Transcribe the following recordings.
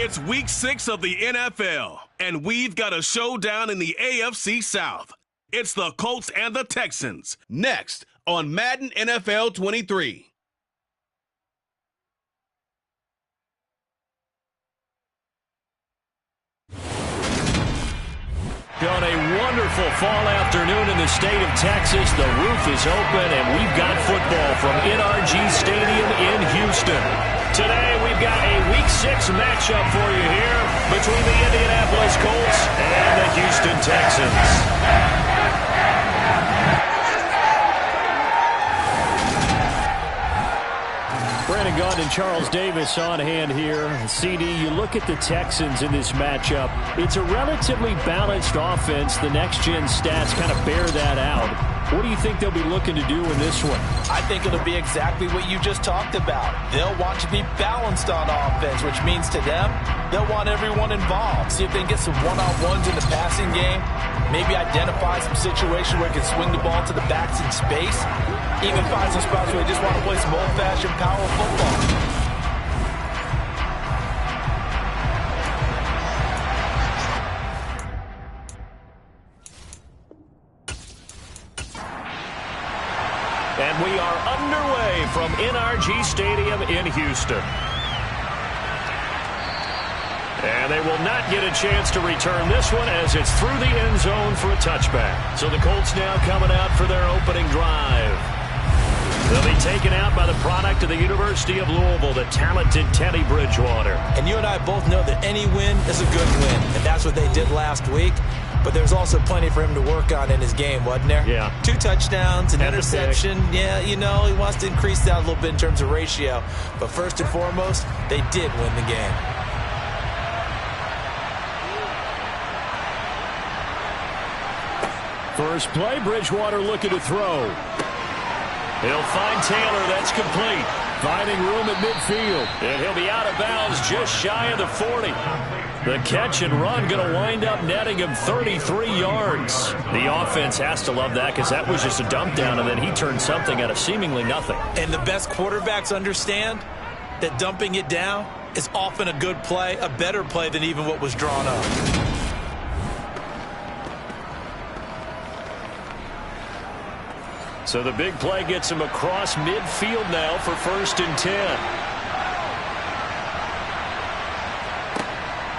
It's week 6 of the NFL, and we've got a showdown in the AFC South. It's the Colts and the Texans, next on Madden NFL 23. On a wonderful fall afternoon in the state of Texas, the roof is open, and we've got football from NRG Stadium in Houston. Today, we've got a Week 6 matchup for you here between the Indianapolis Colts and the Houston Texans. Brandon Gaudin and Charles Davis on hand here. CD, you look at the Texans in this matchup. It's a relatively balanced offense. The next-gen stats kind of bear that out. What do you think they'll be looking to do in this one? I think it'll be exactly what you just talked about. They'll want to be balanced on offense, which means to them, they'll want everyone involved. See if they can get some one-on-ones in the passing game. Maybe identify some situation where they can swing the ball to the backs in space. Even find some spots where they just want to play some old-fashioned power football. And we are underway from NRG Stadium in Houston. And they will not get a chance to return this one as it's through the end zone for a touchback. So the Colts now coming out for their opening drive. They'll be taken out by the product of the University of Louisville, the talented Teddy Bridgewater. And you and I both know that any win is a good win, and that's what they did last week. But there's also plenty for him to work on in his game, wasn't there? Yeah. 2 touchdowns, an interception. Yeah, you know, he wants to increase that a little bit in terms of ratio. But first and foremost, they did win the game. First play, Bridgewater looking to throw. He'll find Taylor. That's complete. Finding room at midfield. And he'll be out of bounds just shy of the 40. The catch and run going to wind up netting him 33 yards. The offense has to love that because that was just a dump down, and then he turned something out of seemingly nothing. And the best quarterbacks understand that dumping it down is often a good play, a better play than even what was drawn up. So the big play gets him across midfield now for 1st and 10.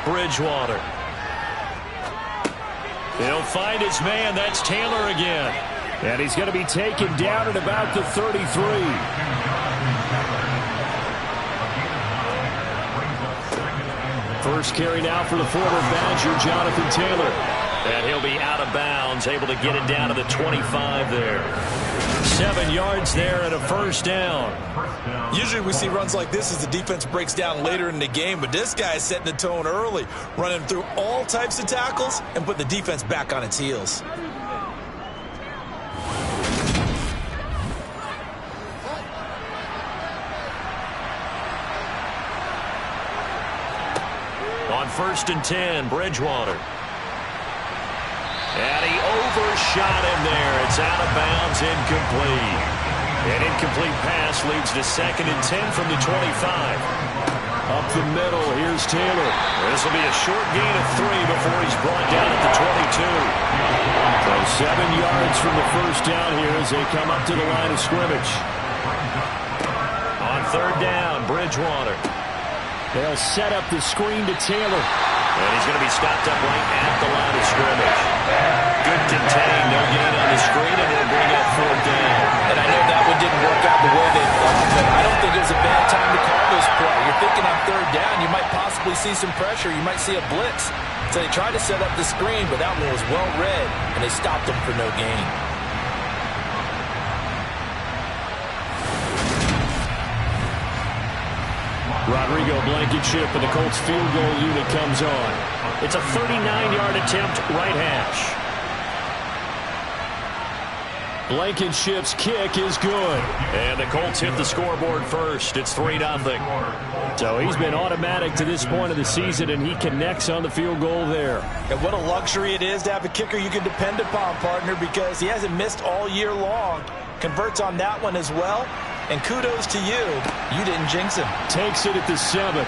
Bridgewater. He'll find his man. That's Taylor again. And he's going to be taken down at about the 33. First carry now for the former Badger, Jonathan Taylor. And he'll be out of bounds, able to get it down to the 25 there. 7 yards there and a first down. Usually we see runs like this as the defense breaks down later in the game, but this guy is setting the tone early, running through all types of tackles and put the defense back on its heels. On 1st and 10, Bridgewater. And he overshot him there. It's out of bounds, incomplete. An incomplete pass leads to 2nd and 10 from the 25. Up the middle, here's Taylor. This will be a short gain of 3 before he's brought down at the 22. So 7 yards from the first down here as they come up to the line of scrimmage. On 3rd down, Bridgewater. They'll set up the screen to Taylor. And he's going to be stopped up right at the line of scrimmage. Good contain, no gain on the screen, and they'll bring up 4th down. And I know that one didn't work out the way they thought, but I don't think it was a bad time to call this play. You're thinking on 3rd down, you might possibly see some pressure. You might see a blitz. So they tried to set up the screen, but that one was well read, and they stopped them for no gain. Rodrigo Blankenship and the Colts field goal unit comes on. It's a 39-yard attempt, right hash. Blankenship's kick is good. And the Colts hit the scoreboard first. It's 3-0. So he's been automatic to this point of the season, and he connects on the field goal there. And what a luxury it is to have a kicker you can depend upon, partner, because he hasn't missed all year long. Converts on that one as well. And kudos to you. You didn't jinx him. Takes it at the 7.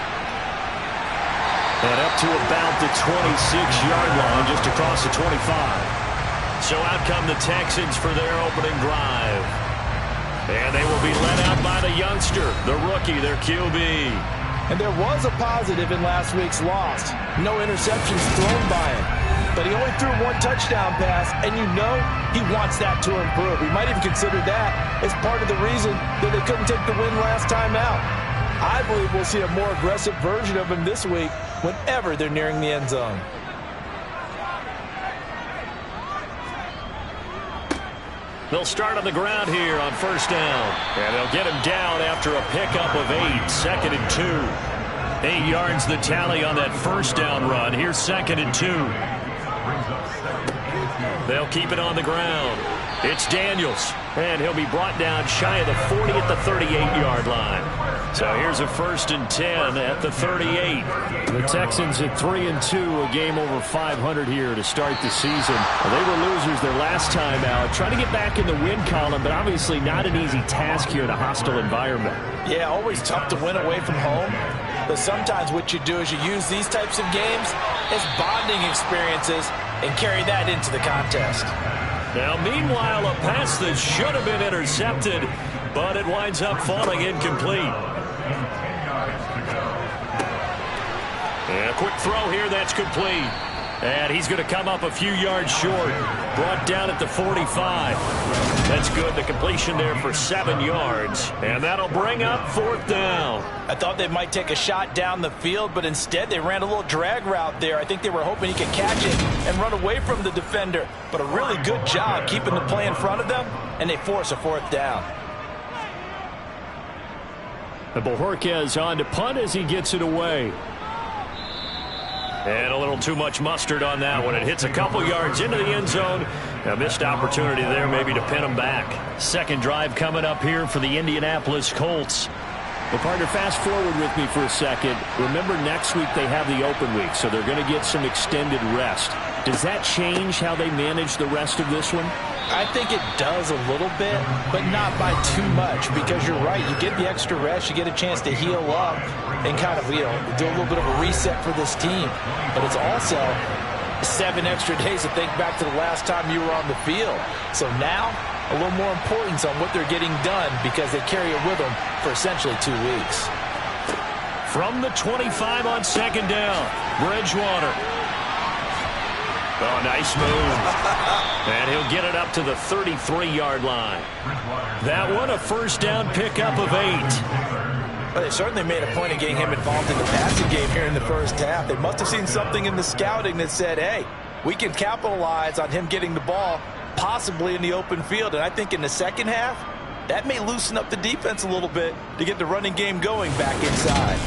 And up to about the 26-yard line, just across the 25. So out come the Texans for their opening drive. And they will be led out by the youngster, the rookie, their QB. And there was a positive in last week's loss. No interceptions thrown by him. But he only threw one touchdown pass, and you know he wants that to improve. We might even consider that as part of the reason that they couldn't take the win last time out. I believe we'll see a more aggressive version of him this week whenever they're nearing the end zone. They'll start on the ground here on first down. And they'll get him down after a pickup of 8, second and 2. 8 yards the tally on that first down run. Here's second and 2. They'll keep it on the ground. It's Daniels, and he'll be brought down shy of the 40 at the 38-yard line. So here's a first and 10 at the 38. The Texans at 3-2, a game over 500 here to start the season. They were losers their last time out, trying to get back in the win column, but obviously not an easy task here in a hostile environment. Yeah, always tough to win away from home. But sometimes what you do is you use these types of games as bonding experiences and carry that into the contest. Now, meanwhile, a pass that should have been intercepted, but it winds up falling incomplete. And a quick throw here, that's complete. And he's going to come up a few yards short. Brought down at the 45. That's good. The completion there for 7 yards. And that'll bring up fourth down. I thought they might take a shot down the field, but instead they ran a little drag route there. I think they were hoping he could catch it and run away from the defender. But a really good job keeping the play in front of them, and they force a fourth down. And Bojorquez on to punt as he gets it away. And a little too much mustard on that one. It hits a couple yards into the end zone. A missed opportunity there maybe to pin him back. Second drive coming up here for the Indianapolis Colts. Well, partner, fast forward with me for a second. Remember, next week they have the open week, so they're going to get some extended rest. Does that change how they manage the rest of this one? I think it does a little bit, but not by too much, because you're right. You get the extra rest, you get a chance to heal up and kind of, do a little bit of a reset for this team. But it's also 7 extra days to think back to the last time you were on the field. So now, a little more importance on what they're getting done because they carry it with them for essentially 2 weeks. From the 25 on second down, Bridgewater. Oh, nice move. And he'll get it up to the 33-yard line. That one, a first down pickup of 8. Well, they certainly made a point of getting him involved in the passing game here in the first half. They must have seen something in the scouting that said, hey, we can capitalize on him getting the ball possibly in the open field. And I think in the second half, that may loosen up the defense a little bit to get the running game going back inside.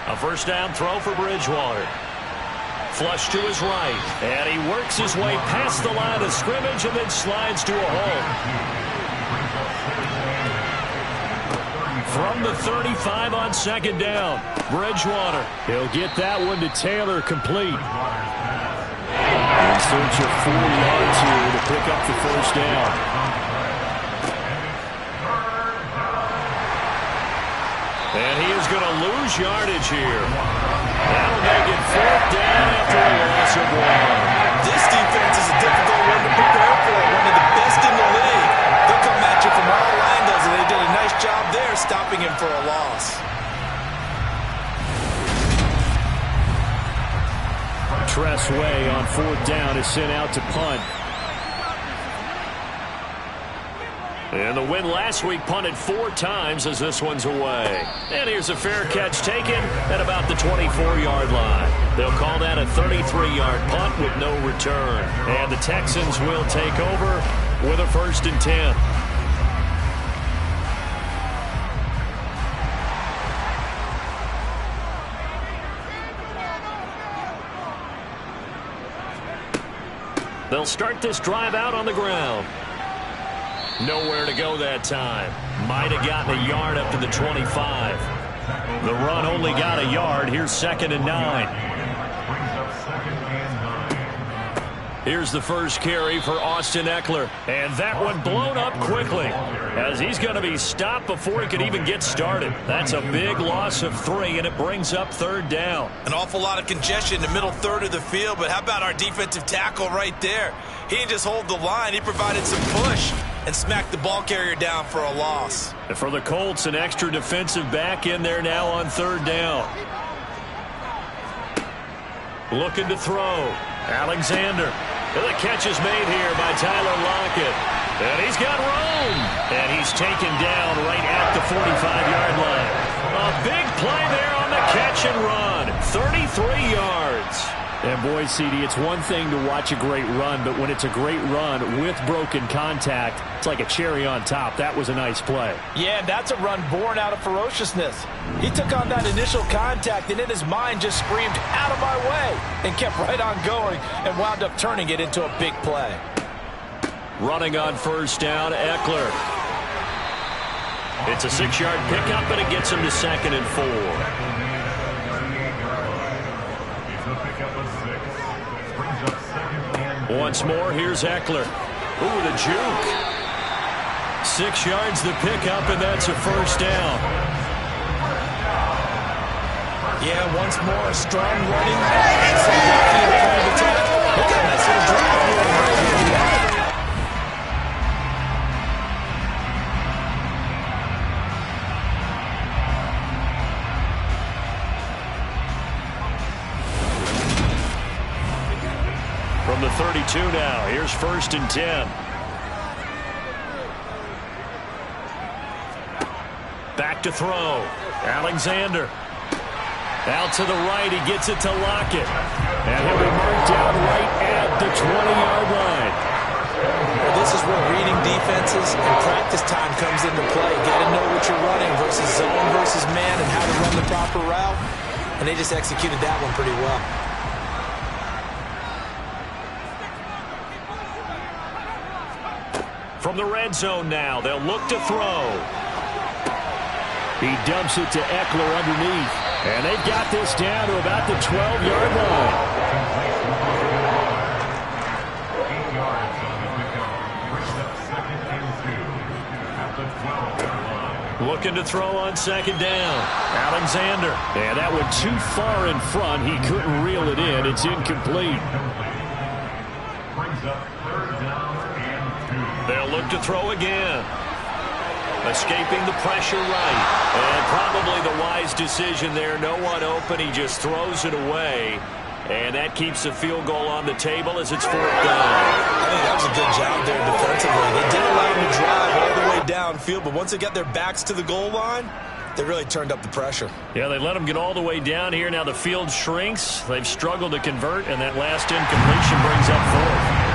A first down throw for Bridgewater. Flush to his right. And he works his way past the line of scrimmage and then slides to a hole. From the 35 on second down, Bridgewater. He'll get that one to Taylor, complete. In search of 4 yards here to pick up the first down. And he is going to lose yardage here. That'll make it fourth down after a loss of 1. This defense is a difficult one to prepare for. One of the best in the league. They'll come at you from all angles, and they did a nice job there stopping him for a loss. Tress Way on fourth down is sent out to punt. And the win last week punted 4 times as this one's away. And here's a fair catch taken at about the 24-yard line. They'll call that a 33-yard punt with no return. And the Texans will take over with a first and 10. They'll start this drive out on the ground. Nowhere to go that time. Might have gotten a yard up to the 25. The run only got a yard. Here's second and 9. Here's the first carry for Austin Eckler. And that one blown up quickly as he's going to be stopped before he can even get started. That's a big loss of 3, and it brings up 3rd down. An awful lot of congestion in the middle third of the field, but how about our defensive tackle right there? He didn't just hold the line. He provided some push and smacked the ball carrier down for a loss. And for the Colts, an extra defensive back in there now on 3rd down. Looking to throw. Alexander. The catch is made here by Tyler Lockett. And he's got room. And he's taken down right at the 45-yard line. A big play there on the catch and run. 33 yards. And boy, CD, it's one thing to watch a great run, but when it's a great run with broken contact, it's like a cherry on top. That was a nice play. Yeah, that's a run born out of ferociousness. He took on that initial contact, and in his mind just screamed, "Out of my way," and kept right on going and wound up turning it into a big play. Running on 1st down, Eckler. It's a 6-yard pickup, and it gets him to 2nd and 4. Once more, here's Eckler. Ooh, the juke. 6 yards the pickup, and that's a 1st down. Yeah, once more, strong running. Excellent blocking in the point of attack. Look at that sort of drive going right here. From the 32 now, here's 1st and 10. Back to throw. Alexander. Out to the right, he gets it to Lockett. And he'll be marked down right at the 20-yard line. Well, this is where reading defenses and practice time comes into play. Got to know what you're running versus zone versus man and how to run the proper route. And they just executed that one pretty well. From the red zone now, they'll look to throw. He dumps it to Eckler underneath. And they've got this down to about the 12-yard line. Looking to throw on 2nd down. Alexander. And that one too far in front. He couldn't reel it in. It's incomplete. They'll look to throw again. Escaping the pressure right. And probably the wise decision there. No one open. He just throws it away. And that keeps the field goal on the table as it's 4th down. I think that was a good job there defensively. They did allow him to drive all the way downfield, but once they got their backs to the goal line, they really turned up the pressure. Yeah, they let them get all the way down here. Now the field shrinks. They've struggled to convert, and that last incompletion brings up 4th.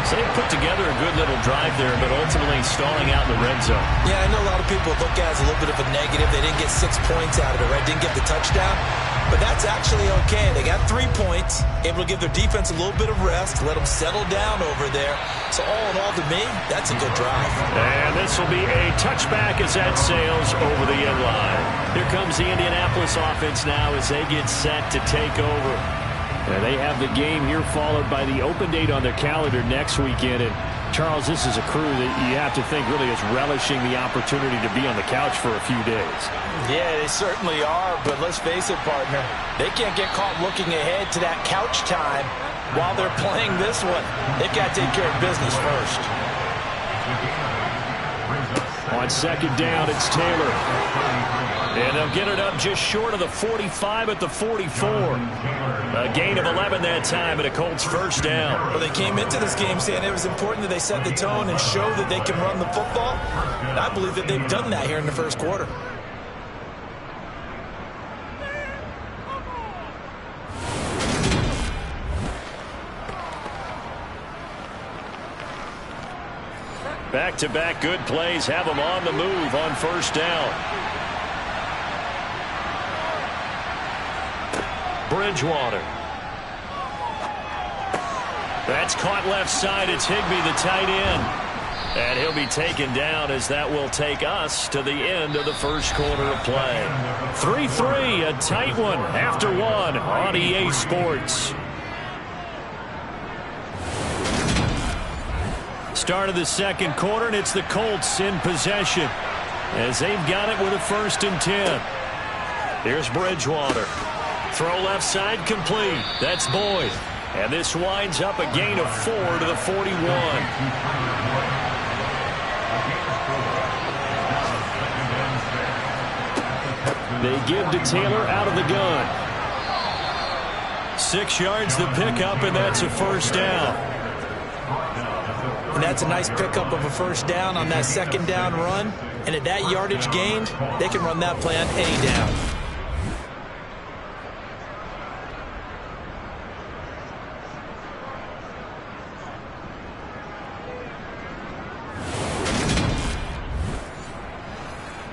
So they put together a good little drive there, but ultimately stalling out in the red zone. Yeah, I know a lot of people look at it as a little bit of a negative. They didn't get 6 points out of it, right? Didn't get the touchdown. But that's actually okay. They got 3 points, able to give their defense a little bit of rest, let them settle down over there. So all in all, to me, that's a good drive. And this will be a touchback as that sails over the end line. Here comes the Indianapolis offense now as they get set to take over. And they have the game here followed by the open date on their calendar next weekend. And Charles, this is a crew that you have to think really is relishing the opportunity to be on the couch for a few days. Yeah, they certainly are, but let's face it, partner. They can't get caught looking ahead to that couch time while they're playing this one. They've got to take care of business first. On 2nd down, it's Taylor. And they'll get it up just short of the 45 at the 44. A gain of 11 that time, and a Colts 1st down. Well, they came into this game saying it was important that they set the tone and show that they can run the football. And I believe that they've done that here in the 1st quarter. Back-to-back good plays have them on the move on 1st down. Bridgewater. That's caught left side. It's Higbee, the tight end. And he'll be taken down as that will take us to the end of the 1st quarter of play. 3-3, a tight one after one on EA Sports. Start of the second quarter, and it's the Colts in possession as they've got it with a 1st and 10. Here's Bridgewater. Throw left side complete. That's Boyd. And this winds up a gain of 4 to the 41. They give to Taylor out of the gun. 6 yards the pickup, and that's a 1st down. And that's a nice pickup of a 1st down on that 2nd down run. And at that yardage gained, they can run that play on any down.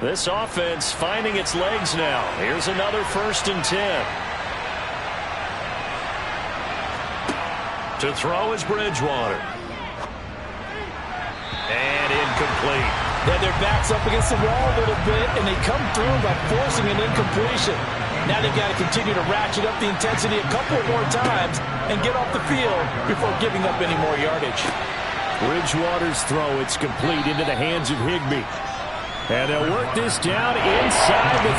This offense finding its legs now. Here's another 1st and 10. To throw is Bridgewater. And incomplete. Then their back's up against the wall a little bit, and they come through by forcing an incompletion. Now they've got to continue to ratchet up the intensity a couple more times and get off the field before giving up any more yardage. Bridgewater's throw, it's complete into the hands of Higbee. And they'll work this down inside the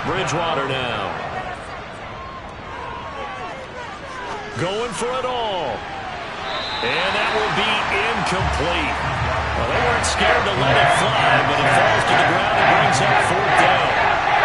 30. Bridgewater now. Going for it all. And that will be incomplete. Well, they weren't scared to let it fly, but it falls to the ground and brings up 4th down.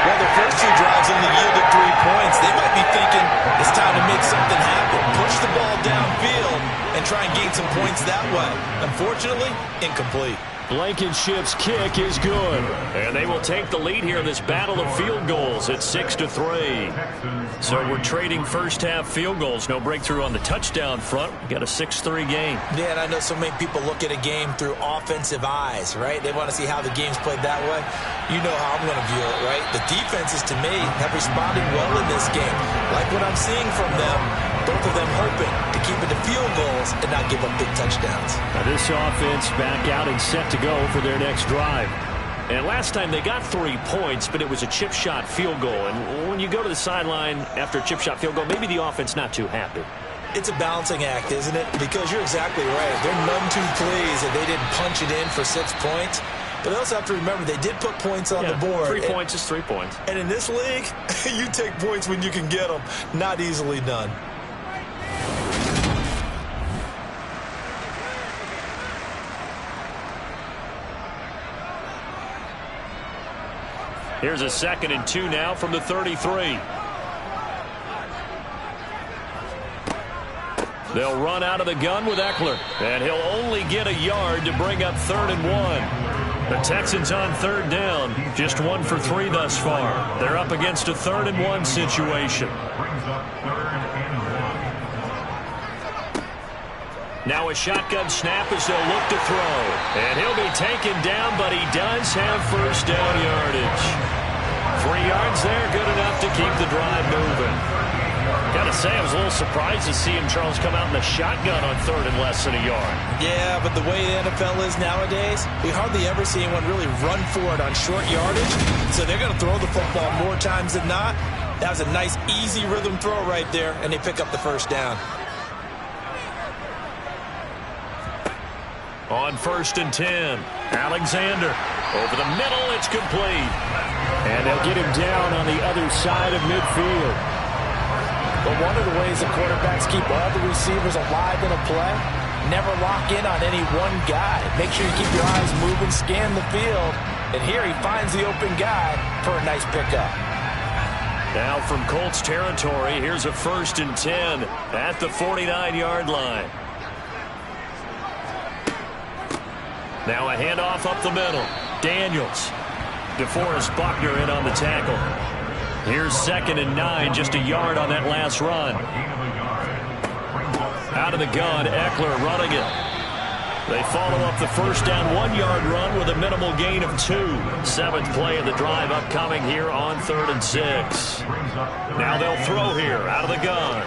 Well, the first 2 drives only yielded 3 points. They might be thinking it's time to make something happen. Push the ball downfield and try and gain some points that way. Unfortunately, incomplete. Blankenship's kick is good. And they will take the lead here in this battle of field goals at 6-3. So we're trading first-half field goals. No breakthrough on the touchdown front. We got a 6-3 game. Yeah, and I know so many people look at a game through offensive eyes, right? They want to see how the game's played that way. You know how I'm going to view it, right? The defenses, to me, have responded well in this game. Like what I'm seeing from them, both of them hoping to keep it to field goals and not give up big touchdowns. Now this offense back out and set to go for their next drive. And last time they got 3 points, but it was a chip shot field goal. And when you go to the sideline after a chip shot field goal, maybe the offense not too happy. It's a balancing act, isn't it? Because you're exactly right. They're none too pleased that they didn't punch it in for 6 points. But they also have to remember they did put points on the board. 3 points is 3 points. And in this league, you take points when you can get them. Not easily done. Here's a 2nd and 2 now from the 33. They'll run out of the gun with Eckler, and he'll only get a yard to bring up 3rd and 1. The Texans on 3rd down, just 1 for 3 thus far. They're up against a 3rd and 1 situation. Now a shotgun snap as they'll look to throw. And he'll be taken down, but he does have 1st down yardage. 3 yards there, good enough to keep the drive moving. Got to say, I was a little surprised to see him, Charles, come out in the shotgun on 3rd and less than a yard. Yeah, but the way the NFL is nowadays, we hardly ever see anyone really run for it on short yardage. So they're going to throw the football more times than not. That was a nice, easy rhythm throw right there, and they pick up the 1st down. On 1st and 10, Alexander. Over the middle, it's complete. And they'll get him down on the other side of midfield. But one of the ways the quarterbacks keep all the receivers alive in a play, never lock in on any one guy. Make sure you keep your eyes moving, scan the field. And here he finds the open guy for a nice pickup. Now from Colts territory, here's a 1st and 10 at the 49-yard line. Now a handoff up the middle. Daniels. DeForest Buckner in on the tackle. Here's 2nd and 9, just a yard on that last run. Out of the gun, Eckler running it. They follow up the 1st down 1-yard run with a minimal gain of 2. 7th play of the drive upcoming here on 3rd and 6. Now they'll throw here out of the gun.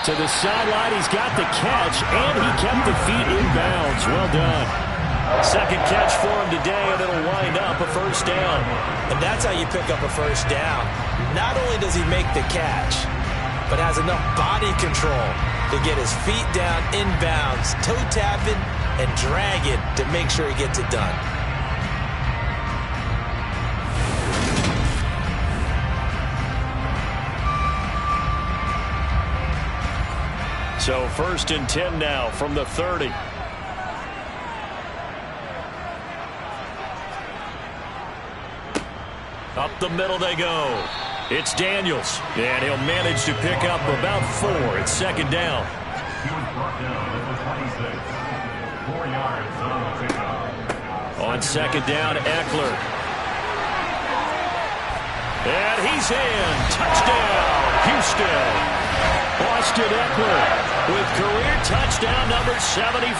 To the sideline, he's got the catch, and he kept the feet in bounds. Well done. 2nd catch for him today, and it'll wind up a 1st down. And that's how you pick up a 1st down. Not only does he make the catch, but has enough body control to get his feet down inbounds, toe tapping and dragging to make sure he gets it done. So 1st and 10 now from the 30. Up the middle they go. It's Daniels, and he'll manage to pick up about 4. It's 2nd down. On 2nd down, Eckler. And he's in. Touchdown, Houston. Austin Eckler with career touchdown number 75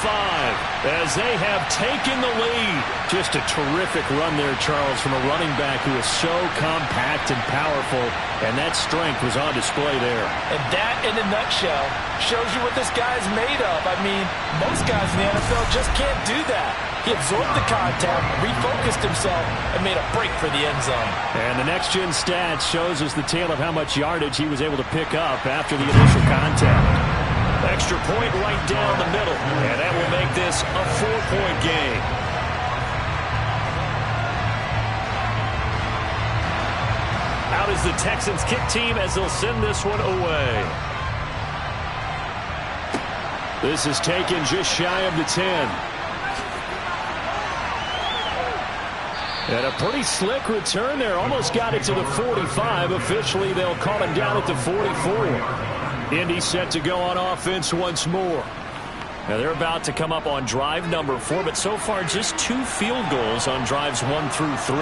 as they have taken the lead. Just a terrific run there, Charles, from a running back who is so compact and powerful, and that strength was on display there. And that, in a nutshell, shows you what this guy's made of. I mean, most guys in the NFL just can't do that. He absorbed the contact, refocused himself, and made a break for the end zone. And the next-gen stats shows us the tale of how much yardage he was able to pick up after the initial contact. Extra point right down the middle, and that will make this a 4-point game. Out is the Texans kick team as they'll send this one away. This is taken just shy of the 10. And a pretty slick return there. Almost got it to the 45. Officially, they'll call him down at the 44. Indy set to go on offense once more. Now, they're about to come up on drive number 4, but so far just 2 field goals on drives 1 through 3.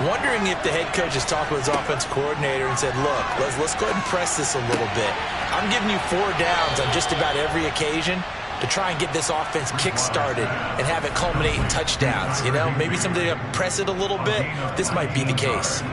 Wondering if the head coach has talked with his offense coordinator and said, look, let's go ahead and press this a little bit. I'm giving you 4 downs on just about every occasion to try and get this offense kick-started and have it culminate in touchdowns. You know, maybe somebody to press it a little bit. This might be the case.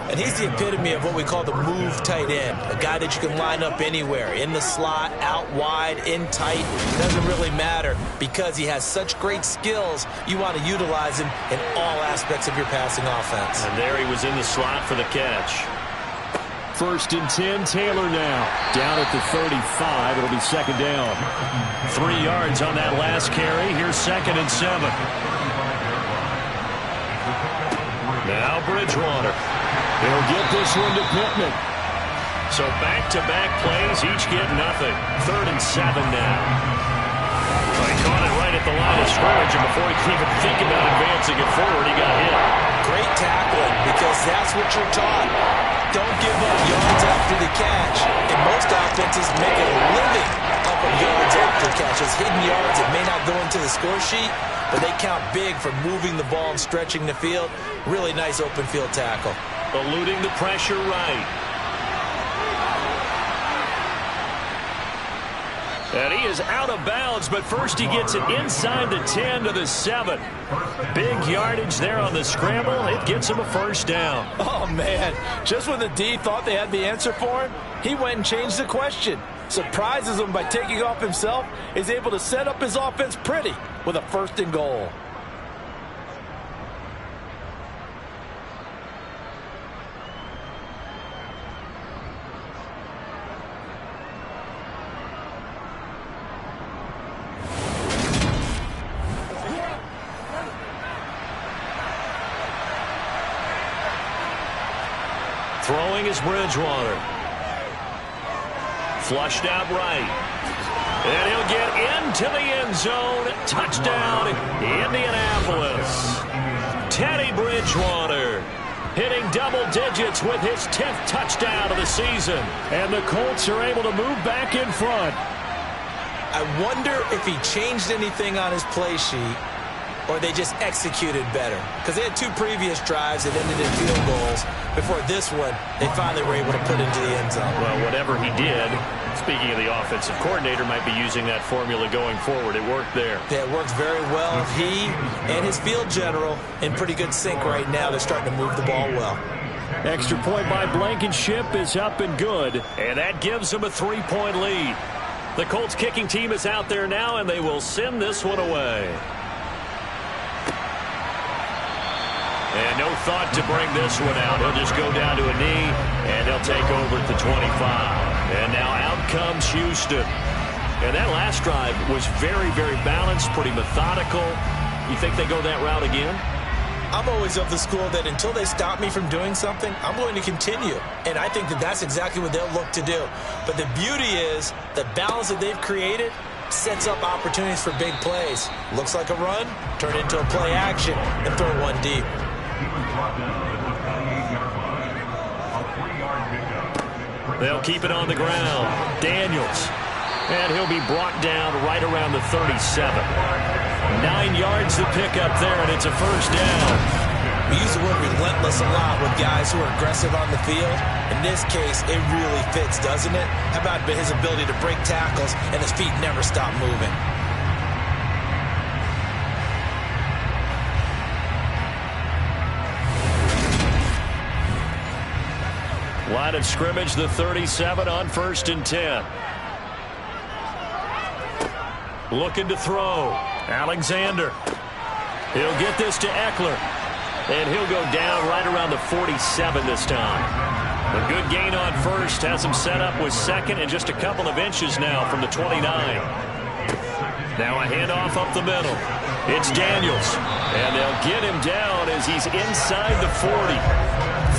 And he's the epitome of what we call the move tight end, a guy that you can line up anywhere, in the slot, out wide, in tight. It doesn't really matter because he has such great skills. You want to utilize him in all aspects of your passing offense. And there he was in the slot for the catch. 1st and 10, Taylor now. Down at the 35, it'll be 2nd down. 3 yards on that last carry. Here's 2nd and 7. Now Bridgewater. He'll get this one to Pittman. So back-to-back plays, each get nothing. 3rd and 7 now. He caught it right at the line of scrimmage, and before he could even think about advancing it forward, he got hit. Great tackling, because that's what you're taught. Don't give up yards after the catch. And most offenses make a living off of yards after catches. Hidden yards that may not go into the score sheet, but they count big for moving the ball and stretching the field. Really nice open field tackle. Eluding the pressure right. And he is out of bounds, but first he gets it inside the 10 to the 7. Big yardage there on the scramble. It gets him a 1st down. Oh, man. Just when the D thought they had the answer for him, he went and changed the question. Surprises him by taking off himself. Is able to set up his offense pretty with a 1st and goal. Throwing is Bridgewater. Flushed out right. And he'll get into the end zone. Touchdown, Indianapolis. Teddy Bridgewater hitting double digits with his 10th touchdown of the season. And the Colts are able to move back in front. I wonder if he changed anything on his play sheet or they just executed better. Because they had 2 previous drives that ended in field goals. Before this one, they finally were able to put into the end zone. Well, whatever he did, speaking of the offensive coordinator, might be using that formula going forward. It worked there. Yeah, it works very well. He and his field general in pretty good sync right now. They're starting to move the ball well. Extra point by Blankenship is up and good. And that gives them a 3-point lead. The Colts kicking team is out there now, and they will send this one away. And no thought to bring this one out. He'll just go down to a knee, and they'll take over at the 25. And now out comes Houston. And that last drive was very, very balanced, pretty methodical. You think they go that route again? I'm always of the school that until they stop me from doing something, I'm going to continue. And I think that that's exactly what they'll look to do. But the beauty is the balance that they've created sets up opportunities for big plays. Looks like a run, turn it into a play action, and throw one deep. They'll keep it on the ground. Daniels. And he'll be brought down right around the 37. 9 yards to pick up there, and it's a first down. We use the word relentless a lot with guys who are aggressive on the field. In this case, it really fits, doesn't it? How about his ability to break tackles and his feet never stop moving? Line of scrimmage, the 37 on 1st and 10. Looking to throw. Alexander. He'll get this to Eckler. And he'll go down right around the 47 this time. A good gain on first. Has him set up with second and just a couple of inches now from the 29. Now a handoff up the middle. It's Daniels. And they'll get him down as he's inside the 40.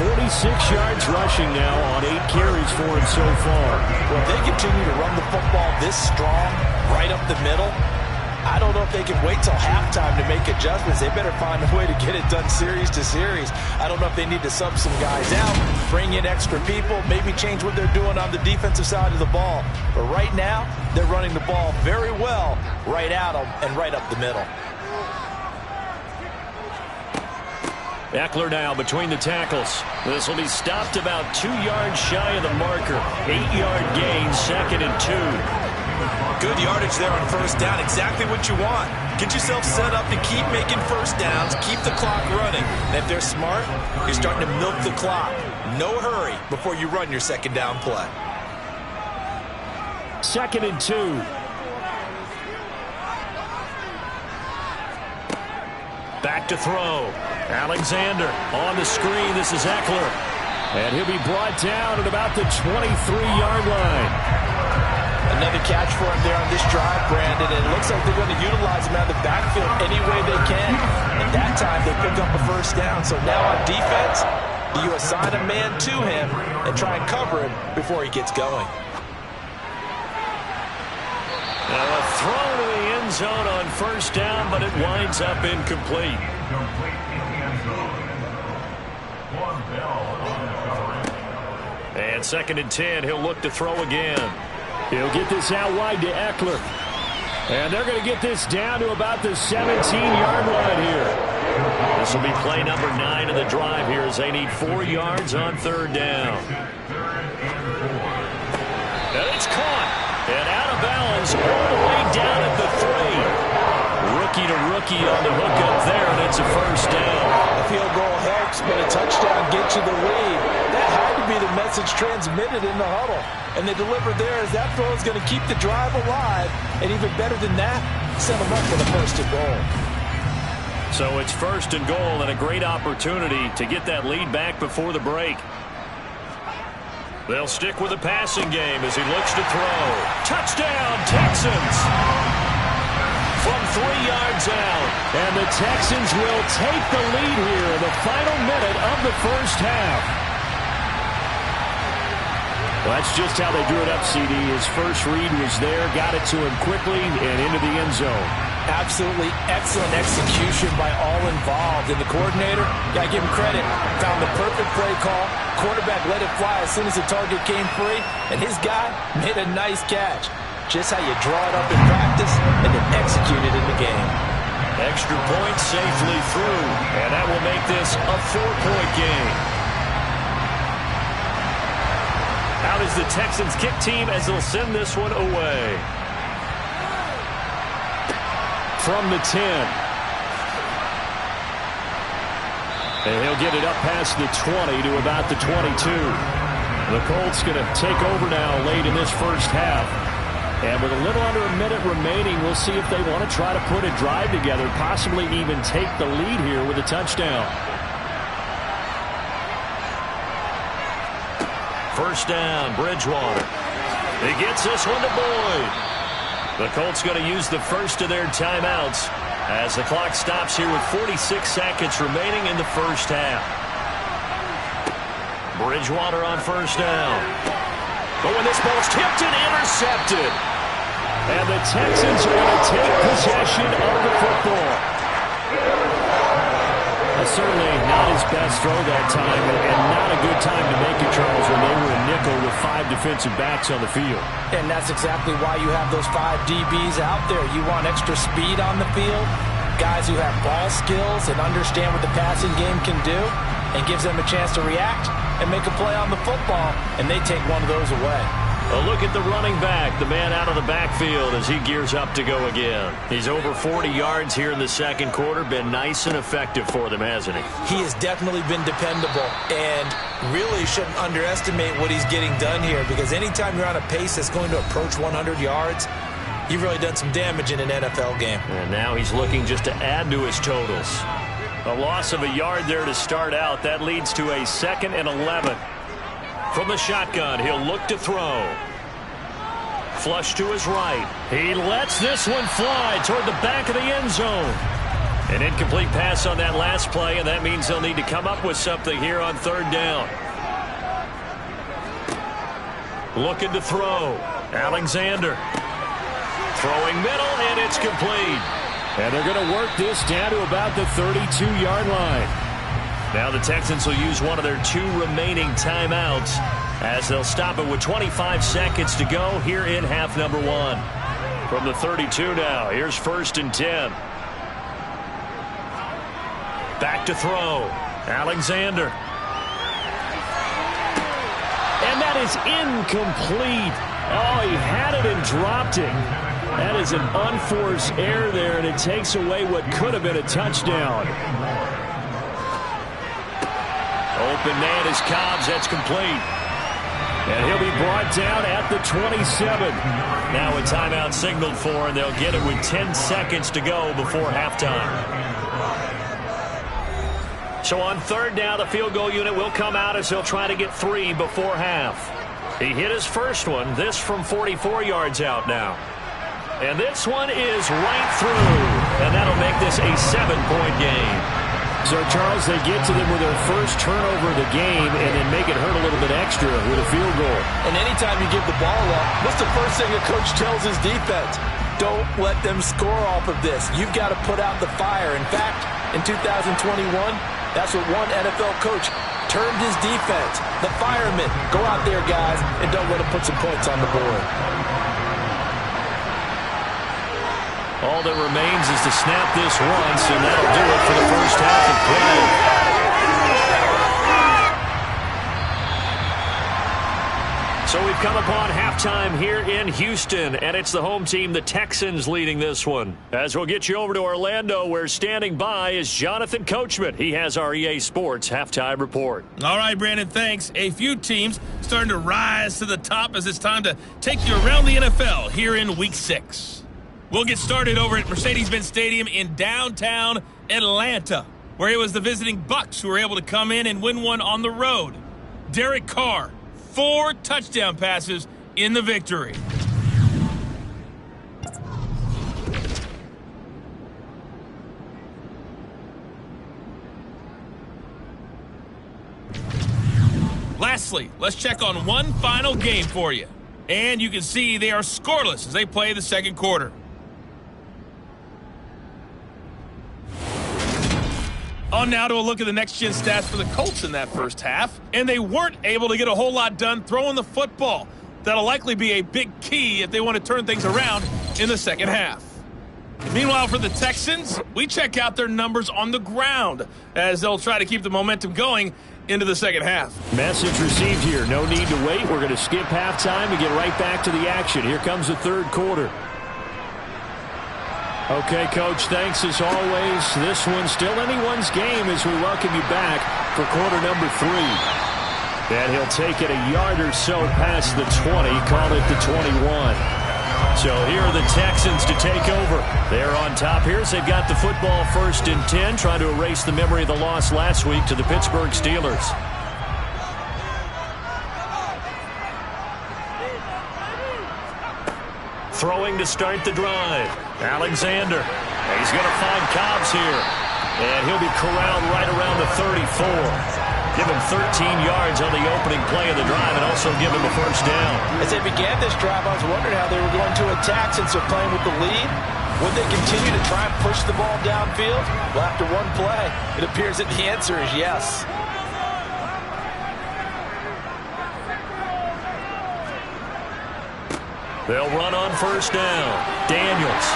46 yards rushing now on 8 carries for him so far. Well, if they continue to run the football this strong, right up the middle, I don't know if they can wait till halftime to make adjustments. They better find a way to get it done series to series. I don't know if they need to sub some guys out, bring in extra people, maybe change what they're doing on the defensive side of the ball. But right now, they're running the ball very well right at them and right up the middle. Eckler now between the tackles. This will be stopped about 2 yards shy of the marker. 8-yard gain, 2nd and 2. Good yardage there on first down. Exactly what you want. Get yourself set up to keep making first downs, keep the clock running. And if they're smart, you're starting to milk the clock. No hurry before you run your second down play. 2nd and 2. Back to throw. Alexander on the screen. This is Eckler. And he'll be brought down at about the 23-yard line. Another catch for him there on this drive, Brandon. And it looks like they're going to utilize him out of the backfield any way they can. And that time they pick up a first down. So now on defense, you assign a man to him and try and cover him before he gets going. Now a throw to the end zone on first down, but it winds up incomplete. And 2nd and 10, he'll look to throw again. He'll get this out wide to Eckler. And they're going to get this down to about the 17-yard line here. This will be play number 9 of the drive here as they need 4 yards on 3rd down. And it's caught. And out of bounds all the way down at the 3. Rookie to rookie on the hook up there, and it's a first down. A field goal helps, but a touchdown gets you the lead. That had to be the message transmitted in the huddle. And they delivered there as that throw is going to keep the drive alive. And even better than that, set them up for the 1st and goal. So it's 1st and goal and a great opportunity to get that lead back before the break. They'll stick with the passing game as he looks to throw. Touchdown, Texans! From 3 yards out. And the Texans will take the lead here in the final minute of the first half. Well, that's just how they drew it up, CD. His first read was there, got it to him quickly, and into the end zone. Absolutely excellent execution by all involved. And the coordinator, got to give him credit, found the perfect play call. Quarterback let it fly as soon as the target came free, and his guy made a nice catch. Just how you draw it up in practice and then execute it in the game. Extra point safely through, and that will make this a 4-point game. Out is the Texans kick team as they'll send this one away. From the 10. And he'll get it up past the 20 to about the 22. The Colts going to take over now late in this first half. And with a little under a minute remaining, we'll see if they want to try to put a drive together, possibly even take the lead here with a touchdown. First down, Bridgewater. He gets this one to Boyd. The Colts going to use the first of their timeouts as the clock stops here with 46 seconds remaining in the first half. Bridgewater on first down. But when this ball's tipped and intercepted. And the Texans are going to take possession of the football. Certainly not his best throw that time, and not a good time to make it, Charles, when they were a nickel with 5 defensive backs on the field. And that's exactly why you have those 5 DBs out there. You want extra speed on the field, guys who have ball skills and understand what the passing game can do, and gives them a chance to react and make a play on the football, and they take one of those away. A look at the running back, the man out of the backfield as he gears up to go again. He's over 40 yards here in the second quarter. Been nice and effective for them, hasn't he? He has definitely been dependable, and really shouldn't underestimate what he's getting done here, because anytime you're on a pace that's going to approach 100 yards, you've really done some damage in an NFL game. And now he's looking just to add to his totals. A loss of a yard there to start out. That leads to a 2nd and 11. From the shotgun, he'll look to throw. Flush to his right. He lets this one fly toward the back of the end zone. An incomplete pass on that last play, and that means they'll need to come up with something here on third down. Looking to throw. Alexander. Throwing middle, and it's complete. And they're going to work this down to about the 32-yard line. Now the Texans will use one of their 2 remaining timeouts as they'll stop it with 25 seconds to go here in half number 1. From the 32 now, here's 1st and 10. Back to throw. Alexander. And that is incomplete. Oh, he had it and dropped it. That is an unforced error there, and it takes away what could have been a touchdown. Open man is Cobbs. That's complete. And he'll be brought down at the 27. Now a timeout signaled for, and they'll get it with 10 seconds to go before halftime. So on third down, the field goal unit will come out as he'll try to get 3 before half. He hit his first one. This from 44 yards out now. And this one is right through. And that'll make this a 7-point game. So, Charles, they get to them with their first turnover of the game and then make it hurt a little bit extra with a field goal. And anytime you give the ball up, what's the first thing a coach tells his defense? Don't let them score off of this. You've got to put out the fire. In fact, in 2021, that's what one NFL coach termed his defense. The firemen. Go out there, guys, and don't let them put some points on the board. All that remains is to snap this once, and that'll do it for the first half of play. So we've come upon halftime here in Houston, and it's the home team, the Texans, leading this one. As we'll get you over to Orlando, where standing by is Jonathan Coachman. He has our EA Sports halftime report. All right, Brandon, thanks. A few teams starting to rise to the top as it's time to take you around the NFL here in Week 6. We'll get started over at Mercedes-Benz Stadium in downtown Atlanta, where it was the visiting Bucs who were able to come in and win one on the road. Derek Carr, 4 touchdown passes in the victory. Lastly, let's check on one final game for you. And you can see they are scoreless as they play the second quarter. On now to a look at the next-gen stats for the Colts in that first half. And they weren't able to get a whole lot done throwing the football. That'll likely be a big key if they want to turn things around in the second half. Meanwhile, for the Texans, we check out their numbers on the ground as they'll try to keep the momentum going into the second half. Message received here. No need to wait. We're going to skip halftime and get right back to the action. Here comes the third quarter. Okay, Coach, thanks as always. This one's still anyone's game as we welcome you back for quarter number 3. And he'll take it a yard or so past the 20, call it the 21. So here are the Texans to take over. They're on top here as they've got the football 1st and 10, trying to erase the memory of the loss last week to the Pittsburgh Steelers. Throwing to start the drive. Alexander. He's going to find Cobbs here. And he'll be corralled right around the 34. Give him 13 yards on the opening play of the drive and also give him a first down. As they began this drive, I was wondering how they were going to attack since they're playing with the lead. Would they continue to try and push the ball downfield? Well, after one play, it appears that the answer is yes. They'll run on first down. Daniels.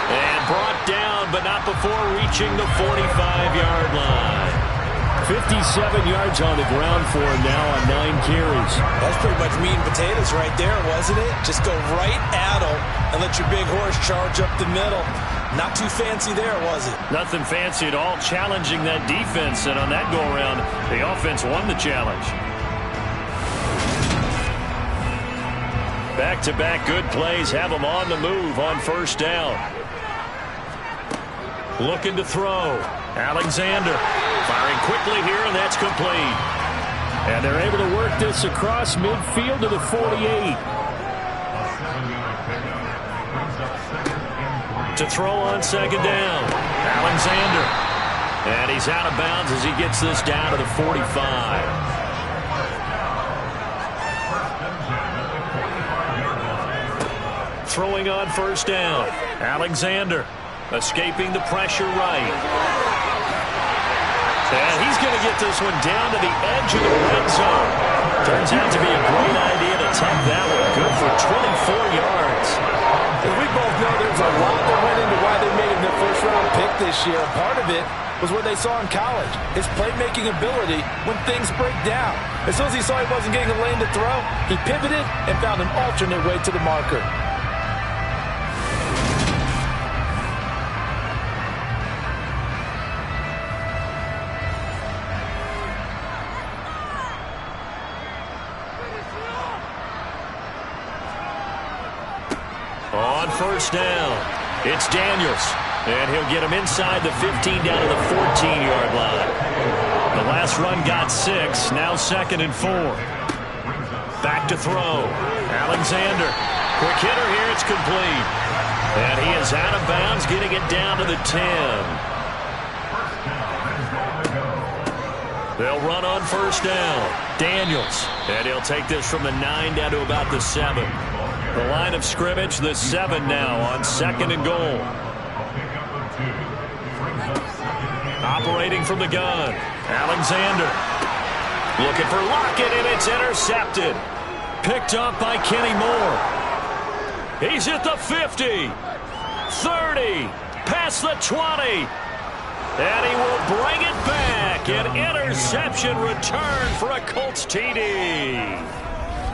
And brought down, but not before reaching the 45-yard line. 57 yards on the ground for him now on 9 carries. That's pretty much meat and potatoes right there, wasn't it? Just go right at them and let your big horse charge up the middle. Not too fancy there, was it? Nothing fancy at all, challenging that defense. And on that go-around, the offense won the challenge. Back-to-back good plays have them on the move on first down. Looking to throw. Alexander firing quickly here, and that's complete. And they're able to work this across midfield to the 48. To throw on second down. Alexander. And he's out of bounds as he gets this down to the 45. Throwing on first down. Alexander escaping the pressure right. And he's going to get this one down to the edge of the red zone. Turns out to be a great idea to tuck that one. Good for 24 yards. As we both know, there's a lot that went into why they made him their first-round pick this year. Part of it was what they saw in college, his playmaking ability when things break down. As soon as he saw he wasn't getting a lane to throw, he pivoted and found an alternate way to the marker. On first down, it's Daniels. And he'll get him inside the 15 down to the 14-yard line. The last run got 6, now 2nd and 4. Back to throw. Alexander. Quick hitter here, it's complete. And he is out of bounds, getting it down to the 10. They'll run on first down. Daniels. And he'll take this from the 9 down to about the 7. The line of scrimmage, the 7 now on 2nd and goal. Operating from the gun. Alexander. Looking for Lockett, and it's intercepted. Picked up by Kenny Moore. He's at the 50. 30. Past the 20. And he will bring it back. An interception return for a Colts TD.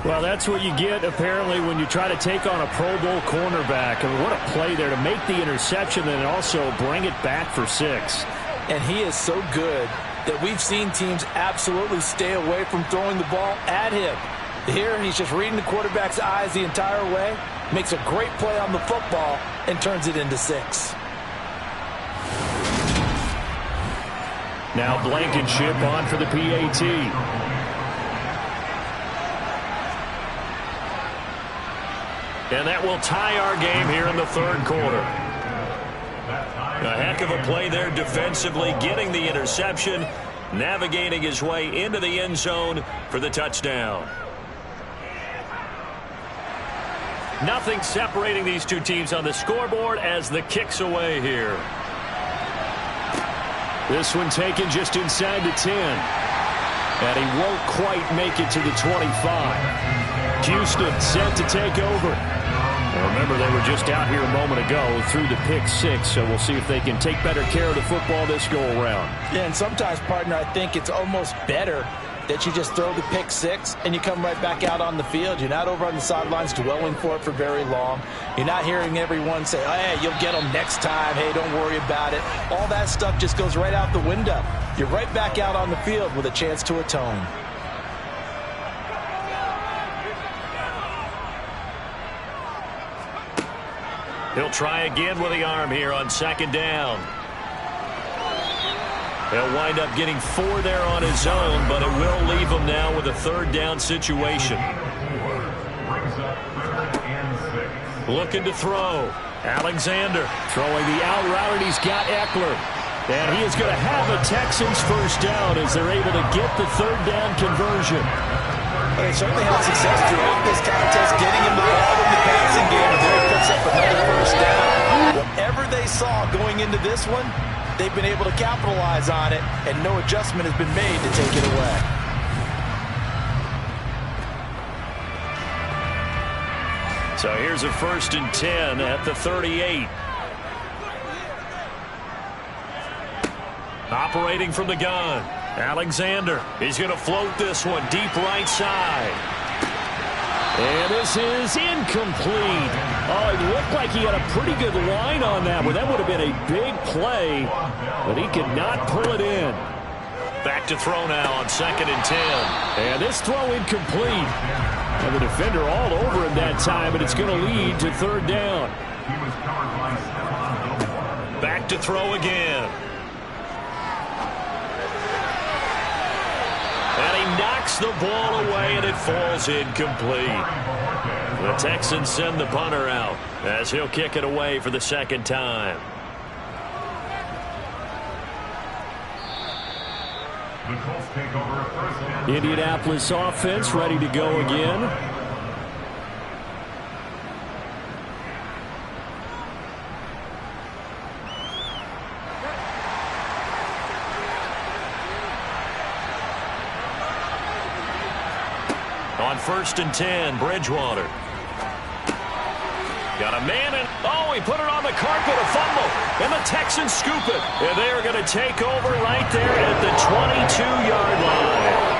Well, that's what you get, apparently, when you try to take on a Pro Bowl cornerback. I mean, what a play there to make the interception and also bring it back for 6. And he is so good that we've seen teams absolutely stay away from throwing the ball at him. Here, he's just reading the quarterback's eyes the entire way, makes a great play on the football, and turns it into 6. Now Blankenship on for the PAT. And that will tie our game here in the 3rd quarter. A heck of a play there defensively, getting the interception, navigating his way into the end zone for the touchdown. Nothing separating these two teams on the scoreboard as the kick's away here. This one taken just inside the 10. And he won't quite make it to the 25. Houston set to take over. Remember, they were just out here a moment ago through the pick 6, so we'll see if they can take better care of the football this go-around. Yeah, and sometimes, partner, I think it's almost better that you just throw the pick 6 and you come right back out on the field. You're not over on the sidelines dwelling for it for very long. You're not hearing everyone say, oh, hey, you'll get them next time. Hey, don't worry about it. All that stuff just goes right out the window. You're right back out on the field with a chance to atone. He'll try again with the arm here on 2nd down. He'll wind up getting 4 there on his own, but it will leave him now with a 3rd down situation. Looking to throw. Alexander throwing the out route, and he's got Eckler. And he is going to have the Texans first down as they're able to get the third down conversion. They certainly had success throughout this contest, getting him the ball in the passing game, and there he puts up another first down. Whatever they saw going into this one, they've been able to capitalize on it, and no adjustment has been made to take it away. So here's a 1st and 10 at the 38. Operating from the gun. Alexander. He's going to float this one deep right side. And this is incomplete. Oh, it looked like he had a pretty good line on that one. That would have been a big play, but he could not pull it in. Back to throw now on 2nd and 10. And this throw incomplete. And the defender all over him that time, and it's going to lead to 3rd down. Back to throw again. And he knocks the ball away, and it falls incomplete. The Texans send the punter out as he'll kick it away for the 2nd time. Indianapolis offense ready to go again. On 1st and 10, Bridgewater. Got a man in. Oh, he put it on the carpet, a fumble. And the Texans scoop it. And they are going to take over right there at the 22-yard line.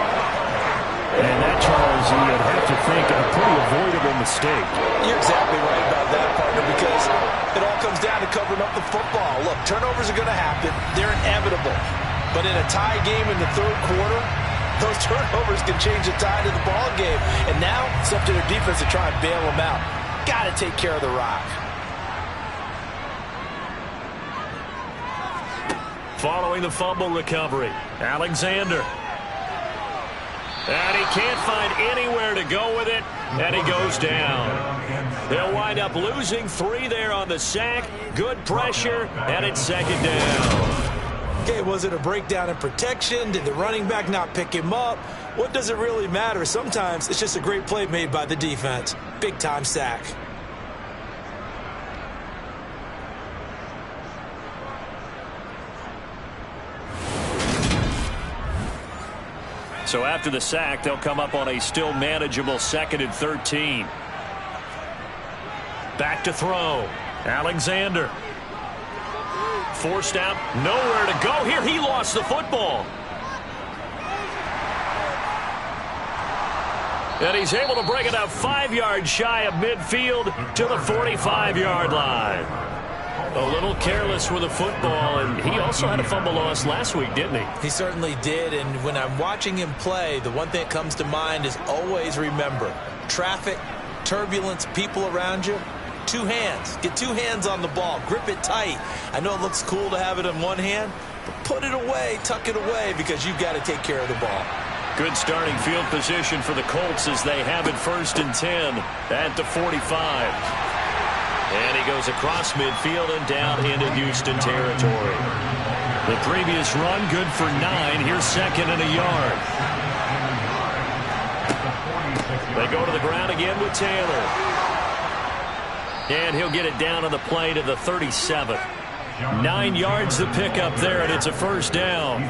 And that, Charles, you'd have to think a pretty avoidable mistake. You're exactly right about that, partner, because it all comes down to covering up the football. Look, turnovers are going to happen. They're inevitable. But in a tie game in the 3rd quarter, those turnovers can change the tide of the ball game. And now it's up to their defense to try and bail them out. Got to take care of the rock. Following the fumble recovery, Alexander. And he can't find anywhere to go with it, and he goes down. They'll wind up losing 3 there on the sack. Good pressure, and it's 2nd down. Okay, was it a breakdown in protection? Did the running back not pick him up? What does it really matter? Sometimes it's just a great play made by the defense. Big-time sack. So after the sack, they'll come up on a still manageable 2nd and 13. Back to throw. Alexander. Forced out. Nowhere to go here. He lost the football. And he's able to break it out 5 yards shy of midfield to the 45-yard line. A little careless with the football, and he also had a fumble loss last week, didn't he? He certainly did, and when I'm watching him play, the one thing that comes to mind is always remember, traffic, turbulence, people around you, 2 hands. Get 2 hands on the ball. Grip it tight. I know it looks cool to have it in one hand, but put it away, tuck it away, because you've got to take care of the ball. Good starting field position for the Colts as they have it 1st and 10 at the 45. And he goes across midfield and down into Houston territory. The previous run good for 9. Here's 2nd and a yard. They go to the ground again with Taylor. And he'll get it down on the play to the 37. 9 yards to pick up there, and it's a 1st down.